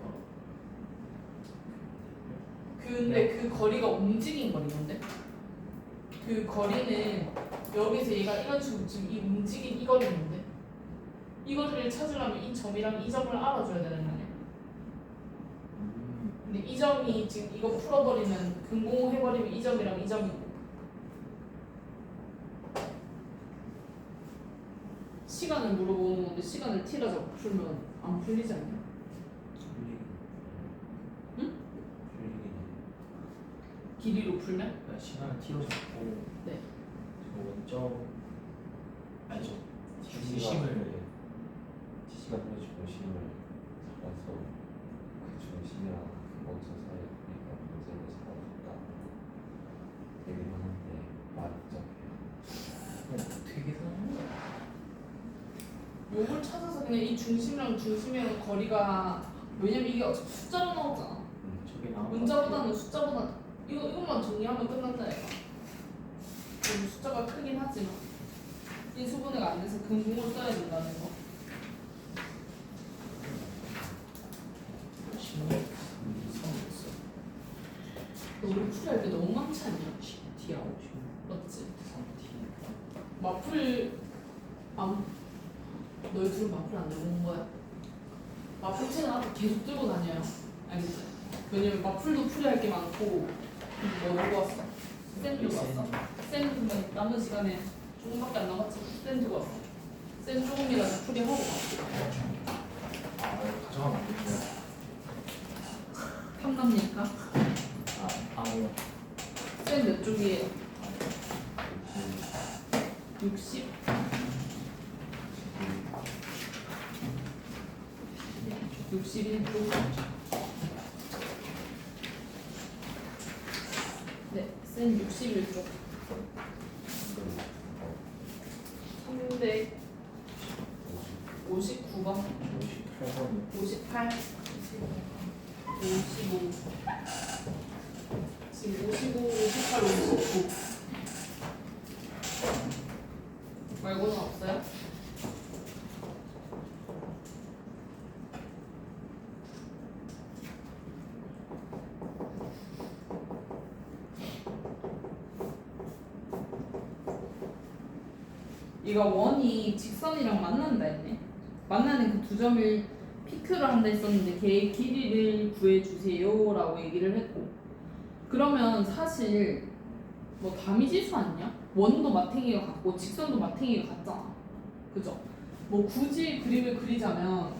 근데 그 거리가 움직인 거리인데? 그 거리는 여기서 얘가 이런 식으로 지금 이 움직인 이 거리인데 이 거리를 찾으려면 이 점이랑 이 점을 알아줘야 되는 거 아니야? 근데 이 점이 지금 이거 풀어버리면 근공해버리면 이 점이랑 이 점이고 시간을 물어보는 건데 시간을 t라 잡고 풀면 안 풀리지 않냐? 응? 길이로 풀면? 그러니까 시간을 t로 잡고 네. 저 원점 아니죠. 중심을 지시가 보내주고 심을 잡아서 그 중심이랑 그 원점 사이에 우리가 문제를 잡아줬다 되긴 하는데 말이 복잡해요. 어떻게 계산하는 거야? 요걸 찾아서 그냥 이 중심이랑 거리가 왜냐면 이게 어차피 숫자로 나오잖아. 저게 나온 문자보다는 숫자보다 이것만 정리하면 끝난다 얘가. 그리고 숫자가 크긴 하지만 인수분해가 안 돼서 근공을 써야 된다는 거. 16 3이었어. 너 우리 풀이할 때 너무 많지 않냐? t하고 맞지? 3t. 마풀 너희 둘은 마풀 안 들고 온 거야? 마풀 책은 앞에 계속 들고 다녀요. 알겠지? 왜냐면 마풀도 풀이할 게 많고 뭐 들고 왔어? 쌤 들고 왔어? 쌤 그러면 남은 시간에 조금밖에 안 남았지? 쌤 들고 왔어. 쌤 조금이라도 풀이하고 갔어. 가져가면 안 되는 탐납니까? 아니요. 쌤 몇 쪽이에요? 60? 61쪽. 네, 쌤 61쪽. 359번, 58번이 58, 55. 지금 55, 58, 59. 말고는 없어요? 얘가 원이 직선이랑 만난다 했네. 만나는 그 두 점을 피크를 한다 했었는데 걔의 길이를 구해주세요 라고 얘기를 했고, 그러면 사실 뭐 다미지수 아니냐? 원도 마탱이가 같고 직선도 마탱이가 같잖아. 그죠? 뭐 굳이 그림을 그리자면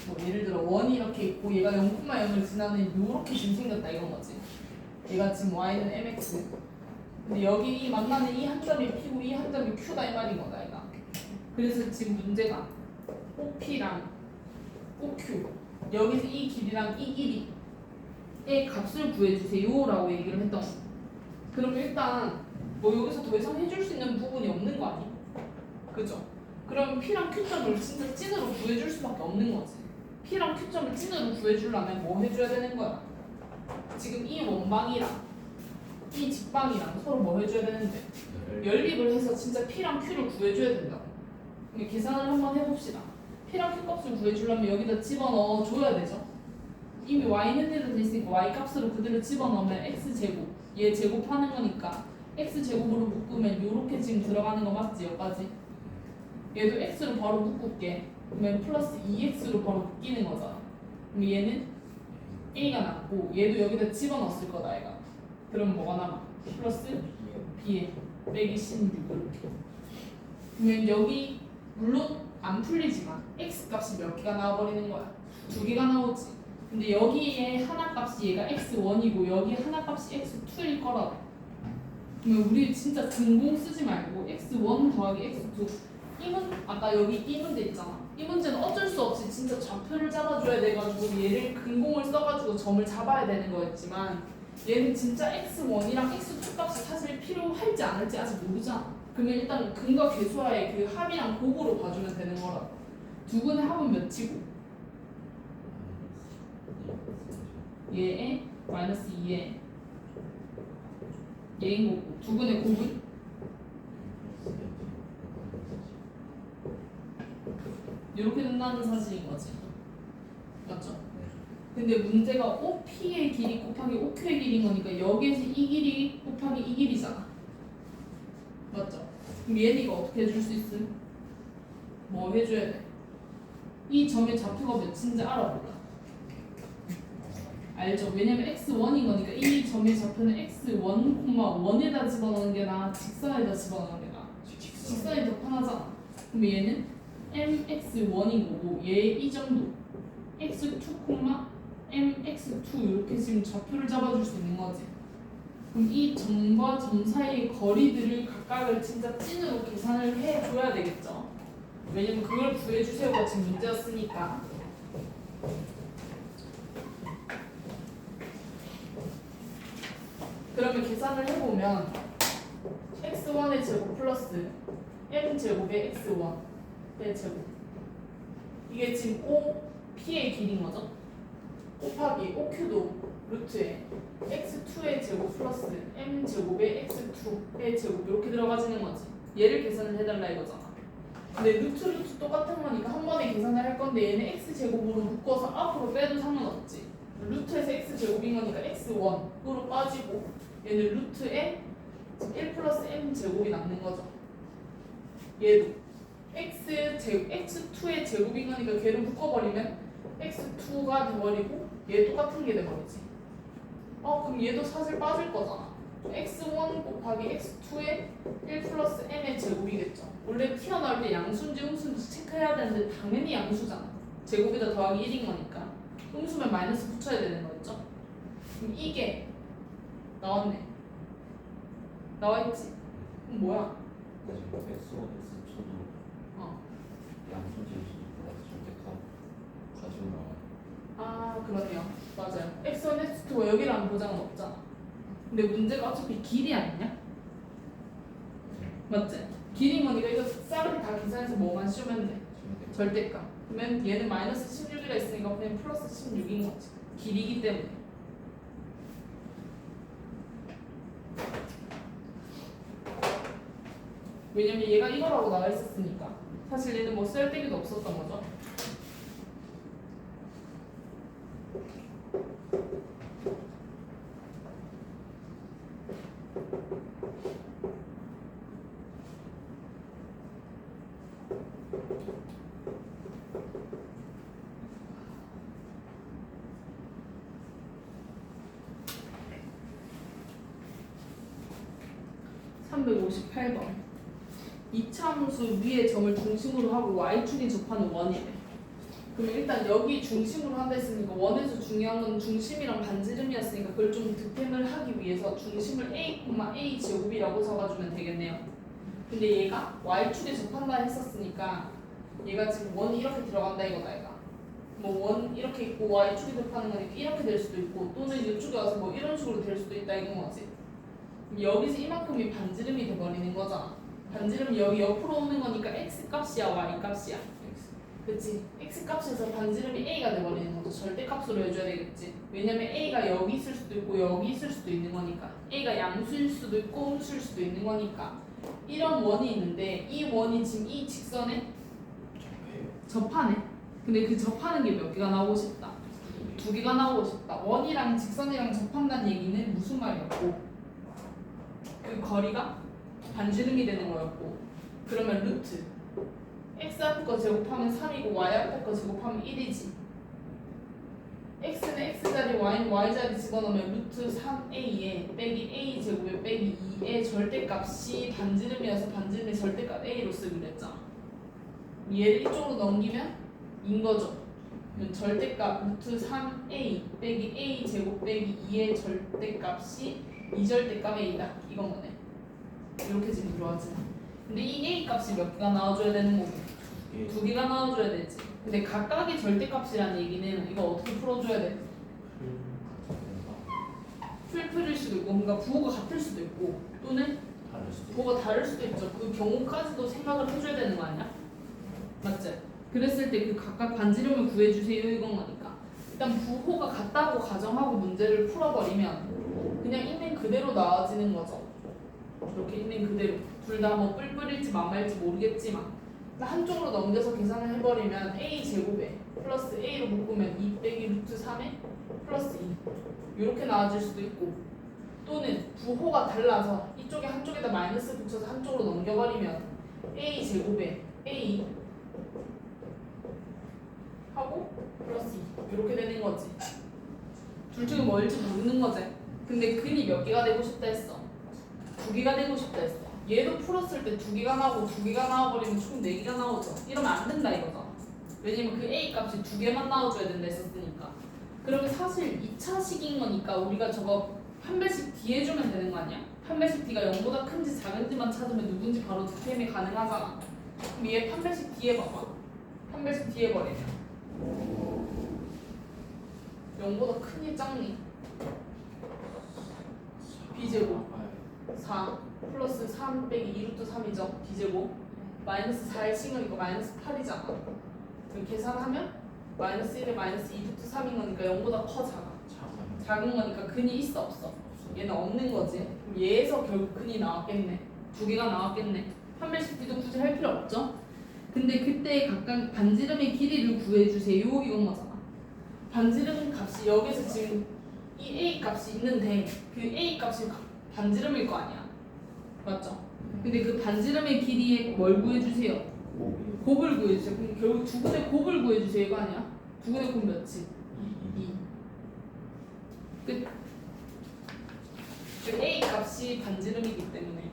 뭐 예를 들어 원이 이렇게 있고 얘가 0,0을 지나는 요렇게 지금 생겼다 이런 거지. 얘가 지금 y는 mx. 근데 여기 이 만나는 이 한 점이 p고 이 한 점이 q다 이 말인 거다 얘가. 그래서 지금 문제가 OP랑 OQ 여기서 이 길이랑 이 길이의 값을 구해주세요 라고 얘기를 했던 거야. 그럼 일단 뭐 여기서 더 이상 해줄 수 있는 부분이 없는 거 아니? 그죠? 그럼 P랑 Q점을 진짜 찐으로 구해줄 수밖에 없는 거지. P랑 Q점을 찐으로 구해주려면 뭐 해줘야 되는 거야? 지금 이 원방이랑 이 직방이랑 서로 뭐 해줘야 되는데 연립을 해서 진짜 P랑 Q를 구해줘야 된다고. 그럼 계산을 한번 해봅시다. P랑 Q 값을 구해주려면 여기다 집어넣어 줘야 되죠. 이미 y는 대로 돼 있으니까 y 값으로 그대로 집어넣으면 x제곱 얘 제곱하는 거니까 x제곱으로 묶으면 요렇게 지금 들어가는 거 맞지? 여기까지 얘도 x로 바로 묶을게. 그러면 플러스 2x로 바로 묶이는 거잖아. 그럼 얘는 a가 남고 얘도 여기다 집어넣었을 거다 얘가. 그럼 뭐가 남아? 플러스 b에 빼기 16 이렇게. 그러면 여기 물론 안 풀리지만 x 값이 몇 개가 나와버리는 거야? 2개가 나오지. 근데 여기에 하나 값이 얘가 x1이고 여기 하나 값이 x2일 거라고. 그러면 우리 진짜 근공 쓰지 말고 x1 더하기 x2 이문 아까 여기 이 문제 있잖아. 이 문제는 어쩔 수 없이 진짜 좌표를 잡아줘야 돼가지고 얘를 근공을 써가지고 점을 잡아야 되는 거였지만 얘는 진짜 x1이랑 x2 값이 사실 필요할지 안 할지 아직 모르잖아. 그러면 일단 근과 계수와의 그 합이랑 곱으로 봐주면 되는 거라고. 두 근의 합은 몇이고 얘의 마이너스 2에 얘인 거고 두 근의 곱은 이렇게 된다는 사실인 거지. 맞죠? 근데 문제가 OP의 길이 곱하기 OQ의 길이인 거니까 여기에서 이 길이 곱하기 이 길이잖아. 맞죠? 그럼 얘는 이거 어떻게 해줄 수 있음? 뭐 해줘야 돼? 이 점의 좌표가 몇인지 알아볼까? 알죠? 왜냐면 x1인 거니까 이 점의 좌표는 x1, 1에다 집어넣는 게 나아? 직선에다 집어넣는 게 나아? 직선이 더 편하잖아. 그럼 얘는 mx1인 거고 얘 이 점도 x2, mx2 이렇게 지금 좌표를 잡아줄 수 있는 거지. 그럼 이 점과 점 사이의 거리들을 각각을 진짜 찐으로 계산을 해줘야 되겠죠. 왜냐면 그걸 구해주세요가 지금 문제였으니까. 그러면 계산을 해보면 x1의 제곱 플러스 m제곱의 x1의 제곱 이게 지금 OP의 길인 거죠. 곱하기 OQ도 루트에 x2의 제곱 플러스 m제곱의 x2의 제곱 이렇게 들어가지는 거지. 얘를 계산을 해달라 이거잖아. 근데 루트 똑같은 거니까 한 번에 계산을 할 건데 얘는 x제곱으로 묶어서 앞으로 빼도 상관없지. 루트에서 x제곱인 거니까 x1으로 빠지고 얘는 루트에 1 플러스 m제곱이 남는 거죠. 얘도 x2의 제곱인 거니까 걔를 묶어버리면 x2가 돼버리고 얘 똑같은 게 돼버리지. 그럼 얘도 사실 빠질 거잖아. x1 곱하기 x2의 1 플러스 m의 제곱이겠죠. 원래 튀어나올 때 양수인지 음수인지 체크해야 되는데 당연히 양수잖아. 제곱에다 더하기 1인 거니까 음수면 마이너스 붙여야 되는 거였죠. 그럼 이게 나왔네. 나와있지? 그럼 뭐야? 지금 x1, x2도 양수지수 절대값 가지고 나와요. 그러네요. 맞아요. x1, x2가 여기라는 보장은 없잖아. 근데 문제가 어차피 길이 아니냐? 맞지? 길인 거니까 이거 싹을 다 계산해서 뭐만 씌우면 돼? 절대값. 그러면 얘는 마이너스 16이라 있으니까 그냥 플러스 16인 거지. 길이기 때문에. 왜냐면 얘가 이거라고 나와 있었으니까. 사실 얘는 뭐 쓸데기도 없었던 거죠. (358번) 이차함수 위의 점을 중심으로 하고 y축이 접하는 원이래. 그러면 일단 여기 중심으로 한다 했으니까 원에서 중요한 건 중심이랑 반지름이었으니까 그걸 좀 득템을 하기 위해서 중심을 a, a 제곱이라고 적어주면 되겠네요. 근데 얘가 y축에 접한다 했었으니까 얘가 지금 원이 이렇게 들어간다 이거다 얘가. 뭐 원 이렇게 있고 y축에 접하는 거니까 이렇게 될 수도 있고 또는 이쪽에 와서 뭐 이런 식으로 될 수도 있다 이건 거지. 여기서 이만큼이 반지름이 돼버리는 거잖아. 반지름이 여기 옆으로 오는 거니까 x 값이야 y 값이야. 그치? x 값에서 반지름이 a가 돼버리는 거죠. 절대값으로 해줘야 되겠지. 왜냐면 a가 여기 있을 수도 있고 여기 있을 수도 있는 거니까. a가 양수일 수도 있고 음수일 수도 있는 거니까. 이런 원이 있는데 이 원이 지금 이 직선에 접하네. 근데 그 접하는 게 몇 개가 나오고 싶다. 2개가 나오고 싶다. 원이랑 직선이랑 접한다는 얘기는 무슨 말이었고 그 거리가 반지름이 되는 거였고 그러면 루트 x 앞에 거 제곱하면 3이고 y 앞에 거 제곱하면 1이지. x는 x자리 y는 y자리 집어넣으면 루트 3a에 빼기 a 제곱에 빼기 2의 절대값이 반지름이어서 반지름의 절대값 a로 쓰기로 했잖아. 얘를 이쪽으로 넘기면 인 거죠. 그럼 절대값 루트 3a 빼기 a 제곱 빼기 2의 절대값이 2절대값 a다. 이건 거네. 이렇게 지금 들어가지. 근데 이 a 값이 몇 개가 나와줘야 되는 거고 개. 두 개가 나와줘야 되지. 근데 각각의 절대값이라는 얘기는 이거 어떻게 풀어줘야 돼? 풀일 수도 있고 뭔가 부호가 같을 수도 있고 또는 다를 수도 있고. 부호가 다를 수도 있죠. 그 경우까지도 생각을 해줘야 되는 거 아니야? 맞지? 그랬을 때 그 각각 반지름을 구해주세요 이건 거니까 일단 부호가 같다고 가정하고 문제를 풀어버리면 그냥 있는 그대로 나와지는 거죠. 이렇게 있는 그대로 둘 다 뭐 뿔뿔일지 만말일지 모르겠지만 한쪽으로 넘겨서 계산을 해버리면 a 제곱에 플러스 a로 묶으면 2 빼기 루트 3에 플러스 2 이렇게 나와질 수도 있고 또는 부호가 달라서 이쪽에 한쪽에다 마이너스 붙여서 한쪽으로 넘겨버리면 a 제곱에 a 하고 플러스 2 이렇게 되는 거지. 둘 중에 뭘지 모르는 거지. 근데 근이 몇 개가 되고 싶다 했어? 두 개가 되고 싶다 했어. 얘도 풀었을 때 두 개가 나오고 두 개가 나와버리면 총 네 개가 나오죠. 이러면 안 된다 이거죠. 왜냐면 그 a 값이 두 개만 나와줘야 된다 했었으니까. 그러면 사실 2차식인 거니까 우리가 저거 한 배씩 뒤에 주면 되는 거 아니야? 한 배씩 뒤가 0보다 큰지 작은지만 찾으면 누군지 바로 득템이 가능하잖아. 그럼 얘 한 배씩 뒤에 봐봐. 한 배씩 뒤에 버리면 0보다 크니 작니? b제곱 4 플러스 3 빼기 2루트 3이죠. b제곱 마이너스 4의 싱으니까 마이너스 8이잖아. 그럼 계산하면 마이너스 1에 마이너스 2루트 3인 거니까 0보다 커 작아. 작은 거니까 근이 있어 없어? 얘는 없는 거지. 그럼 얘에서 결국 근이 나왔겠네. 두 개가 나왔겠네. 한 배씩 뒤도 굳이 할 필요 없죠. 근데 그때 각각 반지름의 길이를 구해주세요 이건 거잖아. 반지름 값이 여기서 지금 이 a 값이 있는데 그 a 값이 반지름일 거 아니야. 맞죠? 근데 그 반지름의 길이에 뭘 구해주세요? 곱을 구해주세요. 그럼 결국 두근의 곱을 구해주세요 이거 아니야? 두근의 곱 몇이? 2. 끝. 그 a 값이 반지름이기 때문에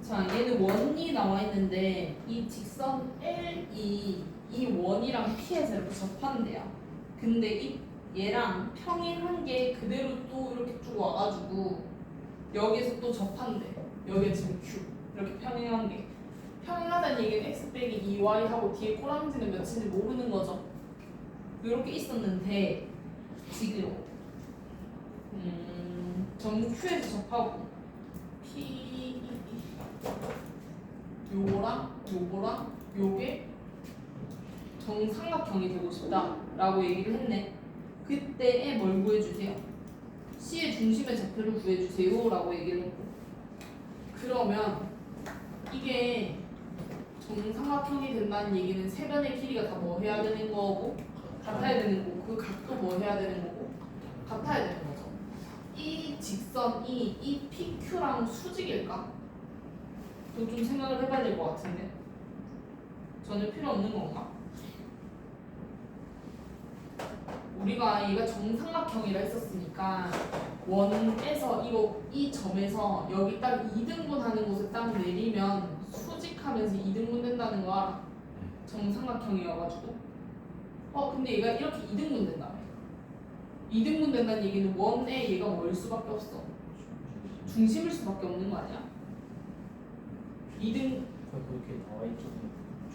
자, 얘는 원이 나와 있는데 이 직선 L이 이 원이랑 P에서 이렇게 접한대요. 근데 얘랑 평행한 게 그대로 또 이렇게 쭉 와가지고 여기에서 또 접한대. 여기에 지금 Q 이렇게 평행한 게 평행하다는 얘기는 x 빼기 2y 하고 뒤에 꼬랑지는 몇인지 모르는 거죠. 이렇게 있었는데 지금 점 Q에서 접하고 P 요거랑 요게 정삼각형이 되고 싶다라고 얘기를 했네. 그때에 뭘 구해주세요? C의 중심의 좌표를 구해주세요라고 얘기를 했고 그러면 이게 정삼각형이 된다는 얘기는 세 변의 길이가 다 뭐 해야 되는 거고 같아야 되는 거고 그 각도 뭐 해야 되는 거고 같아야 되는 거죠. 이 직선이 이 PQ랑 수직일까? 또 좀 생각을 해봐야 될 것 같은데 전혀 필요 없는 건가? 우리가 얘가 정삼각형이라 했었으니까 원에서 이 점에서 여기 딱 2등분 하는 곳에 딱 내리면 수직하면서 2등분 된다는 거 알아? 정삼각형이어가지고 근데 얘가 이렇게 2등분 된다며. 2등분 된다는 얘기는 원에 얘가 뭐일 수밖에 없어? 중심일 수밖에 없는 거 아니야? 2등 그렇게 나와 있죠.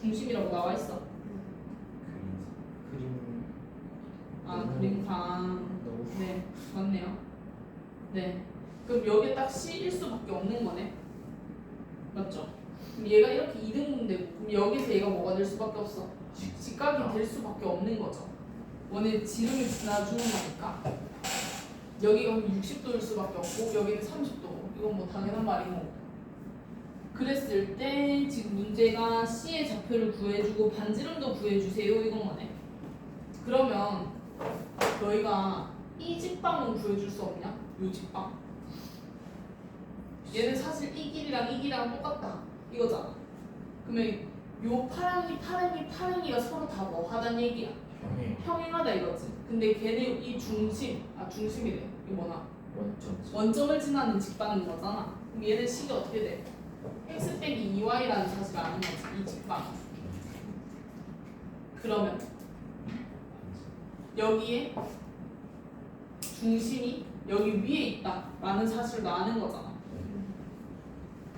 중심이라고 나와 있어. 그림 그림상. 너무 네, 맞네요. 네. 그럼 여기에 딱 C일 수밖에 없는 거네. 맞죠? 그럼 얘가 이렇게 2등분 되고 그럼 여기서 얘가 뭐가 될 수밖에 없어? 직각이 될 수밖에 없는 거죠. 원의 지름을 지나주는 거니까. 여기가 60도일 수밖에 없고 여기는 30도. 이건 뭐 당연한 말인 거고. 그랬을 때 지금 문제가 C의 좌표를 구해주고 반지름도 구해주세요 이건 거네. 그러면 너희가 이 직방은 구해줄 수 없냐? 요 직방. 얘는 사실 이 길이랑 이 길이랑 똑같다 이거잖아. 그러면 요 파랑이가 서로 다 뭐 하단 얘기야? 평행 평행하다 이거지. 근데 걔네 이 중심이래. 이거 뭐나? 원점 원점을 지나는 직방인 거잖아. 그럼 얘는 식이 어떻게 돼? x 빼기 2y라는 사실을 아는 거지. 이 직방. 그러면 여기에 중심이 여기 위에 있다라는 사실도 아는 거잖아.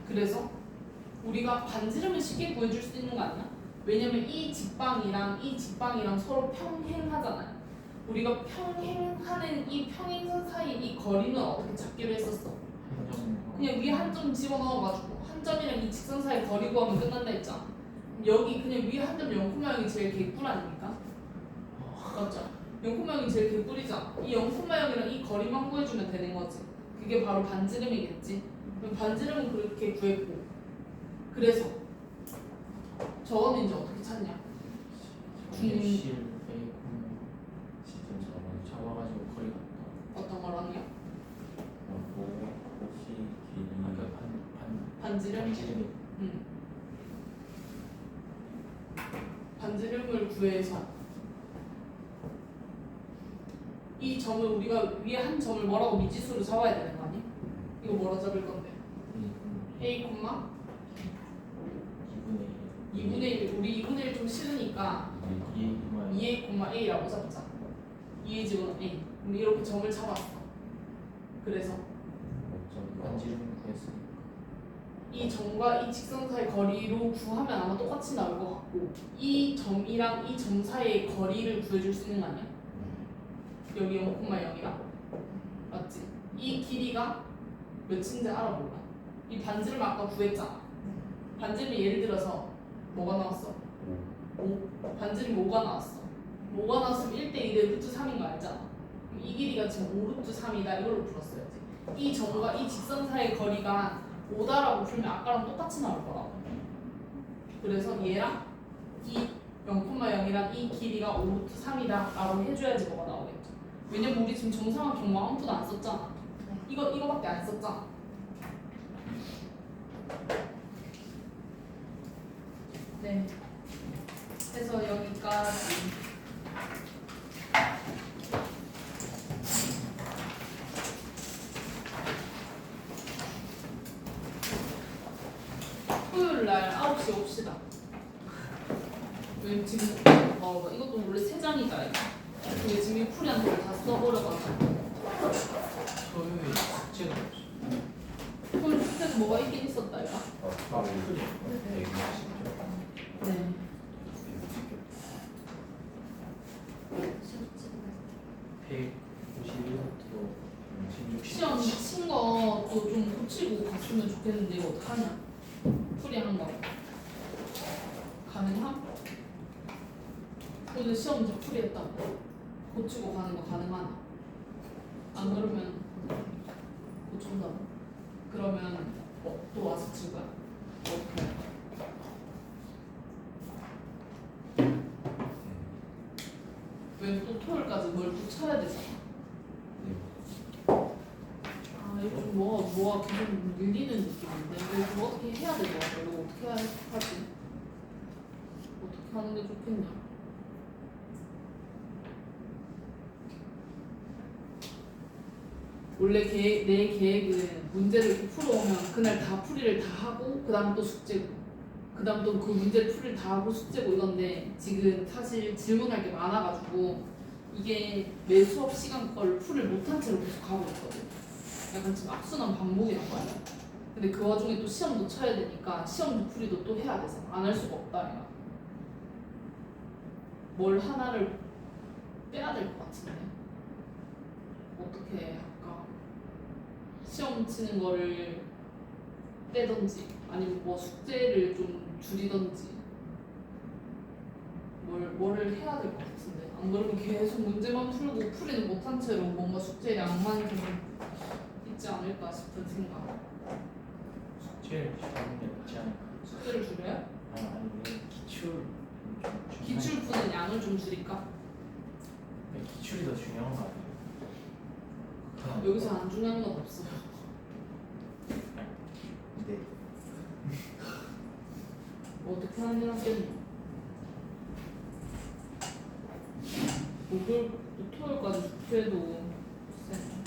그래서 우리가 반지름을 쉽게 구해줄 수 있는 거 아니야? 왜냐면 이 직방이랑 서로 평행하잖아요. 우리가 평행하는 이 평행선 사이 이 거리는 어떻게 잡기로 했었어? 그냥 위에 한 점 집어넣어가지고 한 점이랑 이 직선 사이 거리 구하면 끝난다 했잖아. 여기 그냥 위에 한 점 0,0이 제일 개꿀 아닙니까? 맞죠? 0,0이 제일 개꿀이잖아. 이 0,0이랑 이 거리만 구해주면 되는 거지. 그게 바로 반지름이겠지. 그럼 반지름은 그렇게 구했고, 그래서 저거는 이제 어떻게 찾냐? 실 A 시점 잡아가지고 거리 같다. 어떤 거랑요? 혹시 길이 그러니까 반지름? 반지름이 반지름을 구해서 이 점을 우리가 위에 한 점을 뭐라고 미지수로 잡아야 되는 거 아니? 이거 뭐라 잡을 건데? A, 2분의 1. 우리 2분의 1 좀 싫으니까 2A, A라고 잡자. 2의 집은 A. 그럼 이렇게 점을 잡았어. 그래서 반지름 구했으니까 이 점과 이 직선 사이 거리로 구하면 아마 똑같이 나올 것 같고, 이 점이랑 이 점 사이의 거리를 구해줄 수 있는 거 아니야? 여기 0,0이랑 맞지? 이 길이가 몇인지 알아볼까? 이 반지름 아까 구했잖아. 반지름이 예를 들어서 뭐가 나왔어? 5. 반지름이 5가 나왔어. 5가 나왔으면 1대2대 루트 3인 거 알잖아. 그럼 이 길이가 지금 5 루트 3이다 이걸로 풀었어야지. 이 점과 이 직선 사이의 거리가 5다라고 풀면 아까랑 똑같이 나올 거라고. 그래서 얘랑 이 0,0이랑 이 길이가 5 루트 3이다 라고 해줘야지 뭐가 나오겠죠. 왜냐면 우리 지금 정상한 경우 아무것도 안 썼잖아. 이거밖에 안 썼잖아. 네. 그래서 여기까지. 토요일날 9시에 옵시다. 왜 지금 이것도 원래 3장이다 이거. 근데 지금 이 풀이한 걸 다 써버려가지고. 토요일 숙제가 없어. 토요일 숙제는 뭐가 있긴 있었다 이거. 네. 시험 친 것도 좀 고치고 갔으면 좋겠는데 이거 어떡하냐? 풀이한 거 가능함? 오늘 시험 이제 풀이했다고 고치고 가는 거 가능하나? 안 그러면 고친다고? 그러면 또 와서 칠 거야? 어떻게 할 거야? 왜 또 토요일까지 뭘 또 쳐야 되잖아. 아 이거 좀 뭐가 계속 밀리는 느낌인데 이거 좀 어떻게 해야 될 것 같아. 이거 어떻게 하지? 어떻게 하는 게 좋겠냐? 원래 내 계획은 문제를 이렇게 풀어오면 그날 다 풀이를 다 하고 그 다음 또 숙제고 그 다음 또 그 문제 풀이를 다 하고 숙제고 이건데 지금 사실 질문할 게 많아가지고 이게 매 수업 시간 걸 풀을 못한 채로 계속 가고 있거든. 약간 지금 악순환 반복이란 말이야. 근데 그 와중에 또 시험도 쳐야 되니까 시험 풀이도 또 해야 되잖아. 안 할 수가 없다 얘가. 뭘 하나를 빼야 될 것 같은데 어떻게 할까? 시험 치는 거를 빼던지 아니면 뭐 숙제를 좀 줄이던지 뭐를 해야 될 것 같은데 안 그러면 계속 문제만 풀고 풀이는 못한 채로 뭔가 숙제 양만 좀 있지 않을까 싶은 생각. 숙제를 줄이는 게 낫지 않을까? 숙제를 줄여요? 아니 기출 기출 푸는 양을 좀 줄일까? 기출이 더 중요한 거 아니에요? 여기서 안 중요한 건 없어요. 네. 뭐 어떻게 하는 일 하겠노? 목요일부터 토요일까지 숙제도 쌤.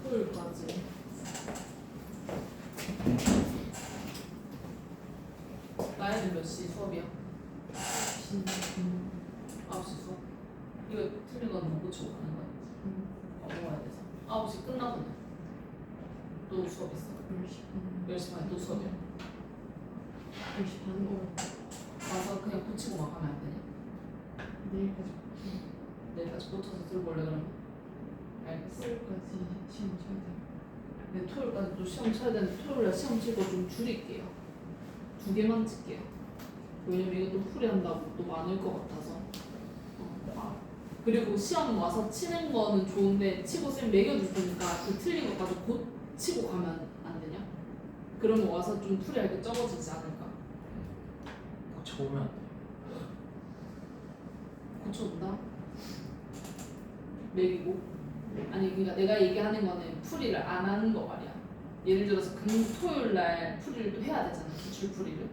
토요일까지. 나이는 몇 시 수업이야? 9시 수업? 이거 틀린 건 못 고치고 가는 거야? 넘어가야 돼서 9시 끝나거든. 또 수업 있어. 10시 반에 또 수업이야. 10시 반으로 와서 그냥 고치고 막 하면 안 되냐? 내일까지 내일까지 고쳐서 들고 올래 그러면? 알겠어. 토요일까지 시험 쳐야 돼. 근데 토요일까지 또 시험 쳐야 되는데 토요일에 시험 칠 거 좀 줄일게요. 2개만 칠게요. 왜냐면 이것도 풀이한다고 또 많을 것 같아서. 그리고 시험 와서 치는 거는 좋은데 치고 쌤 매겨줄 테니까 그 틀린 것까지 고치고 가면 안 되냐? 그러면 와서 좀 풀이할 게 적어지지 않을까? 고쳐보면 안 돼. 고쳐준다? 매기고? 아니 그러니까 내가 얘기하는 거는 풀이를 안 하는 거 말이야. 예를 들어서 토요일 날 풀이를 또 해야 되잖아. 기출 풀이를.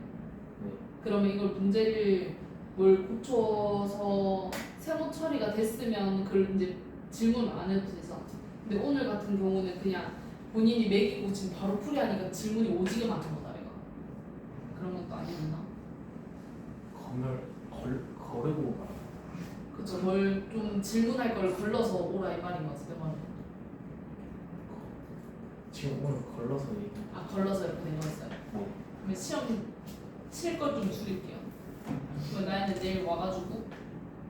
네. 그러면 이걸 문제를 뭘 고쳐서 세모 처리가 됐으면 그걸 이제 질문을 안 해도 되잖아. 근데 오늘 같은 경우는 그냥 본인이 매기고 지금 바로 풀이하니까 질문이 오지게 많은 거다 내가. 그런 것도 아니었나? 거르고 말. 그쵸. 뭘 좀 질문할 걸 걸러서 오라 이 말인 것 같은데 말은. 지금 오늘 걸러서 얘기. 아 걸러서 이렇게 된 거였어요. 그러면 시험 칠 걸 좀 줄일게요. 그럼 나는 내일 와가지고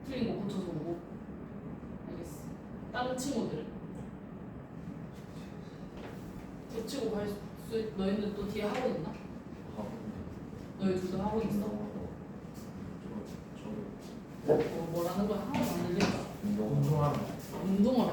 틀린 거 고쳐서 오고. 알겠어. 다른 친구들은 고치고 갈 수 너희는 또 뒤에 학원 있나? 너희 둘 다 학원 있어? 저거 뭐라는 거야? 학원 안 들린다. 운동하면 운동을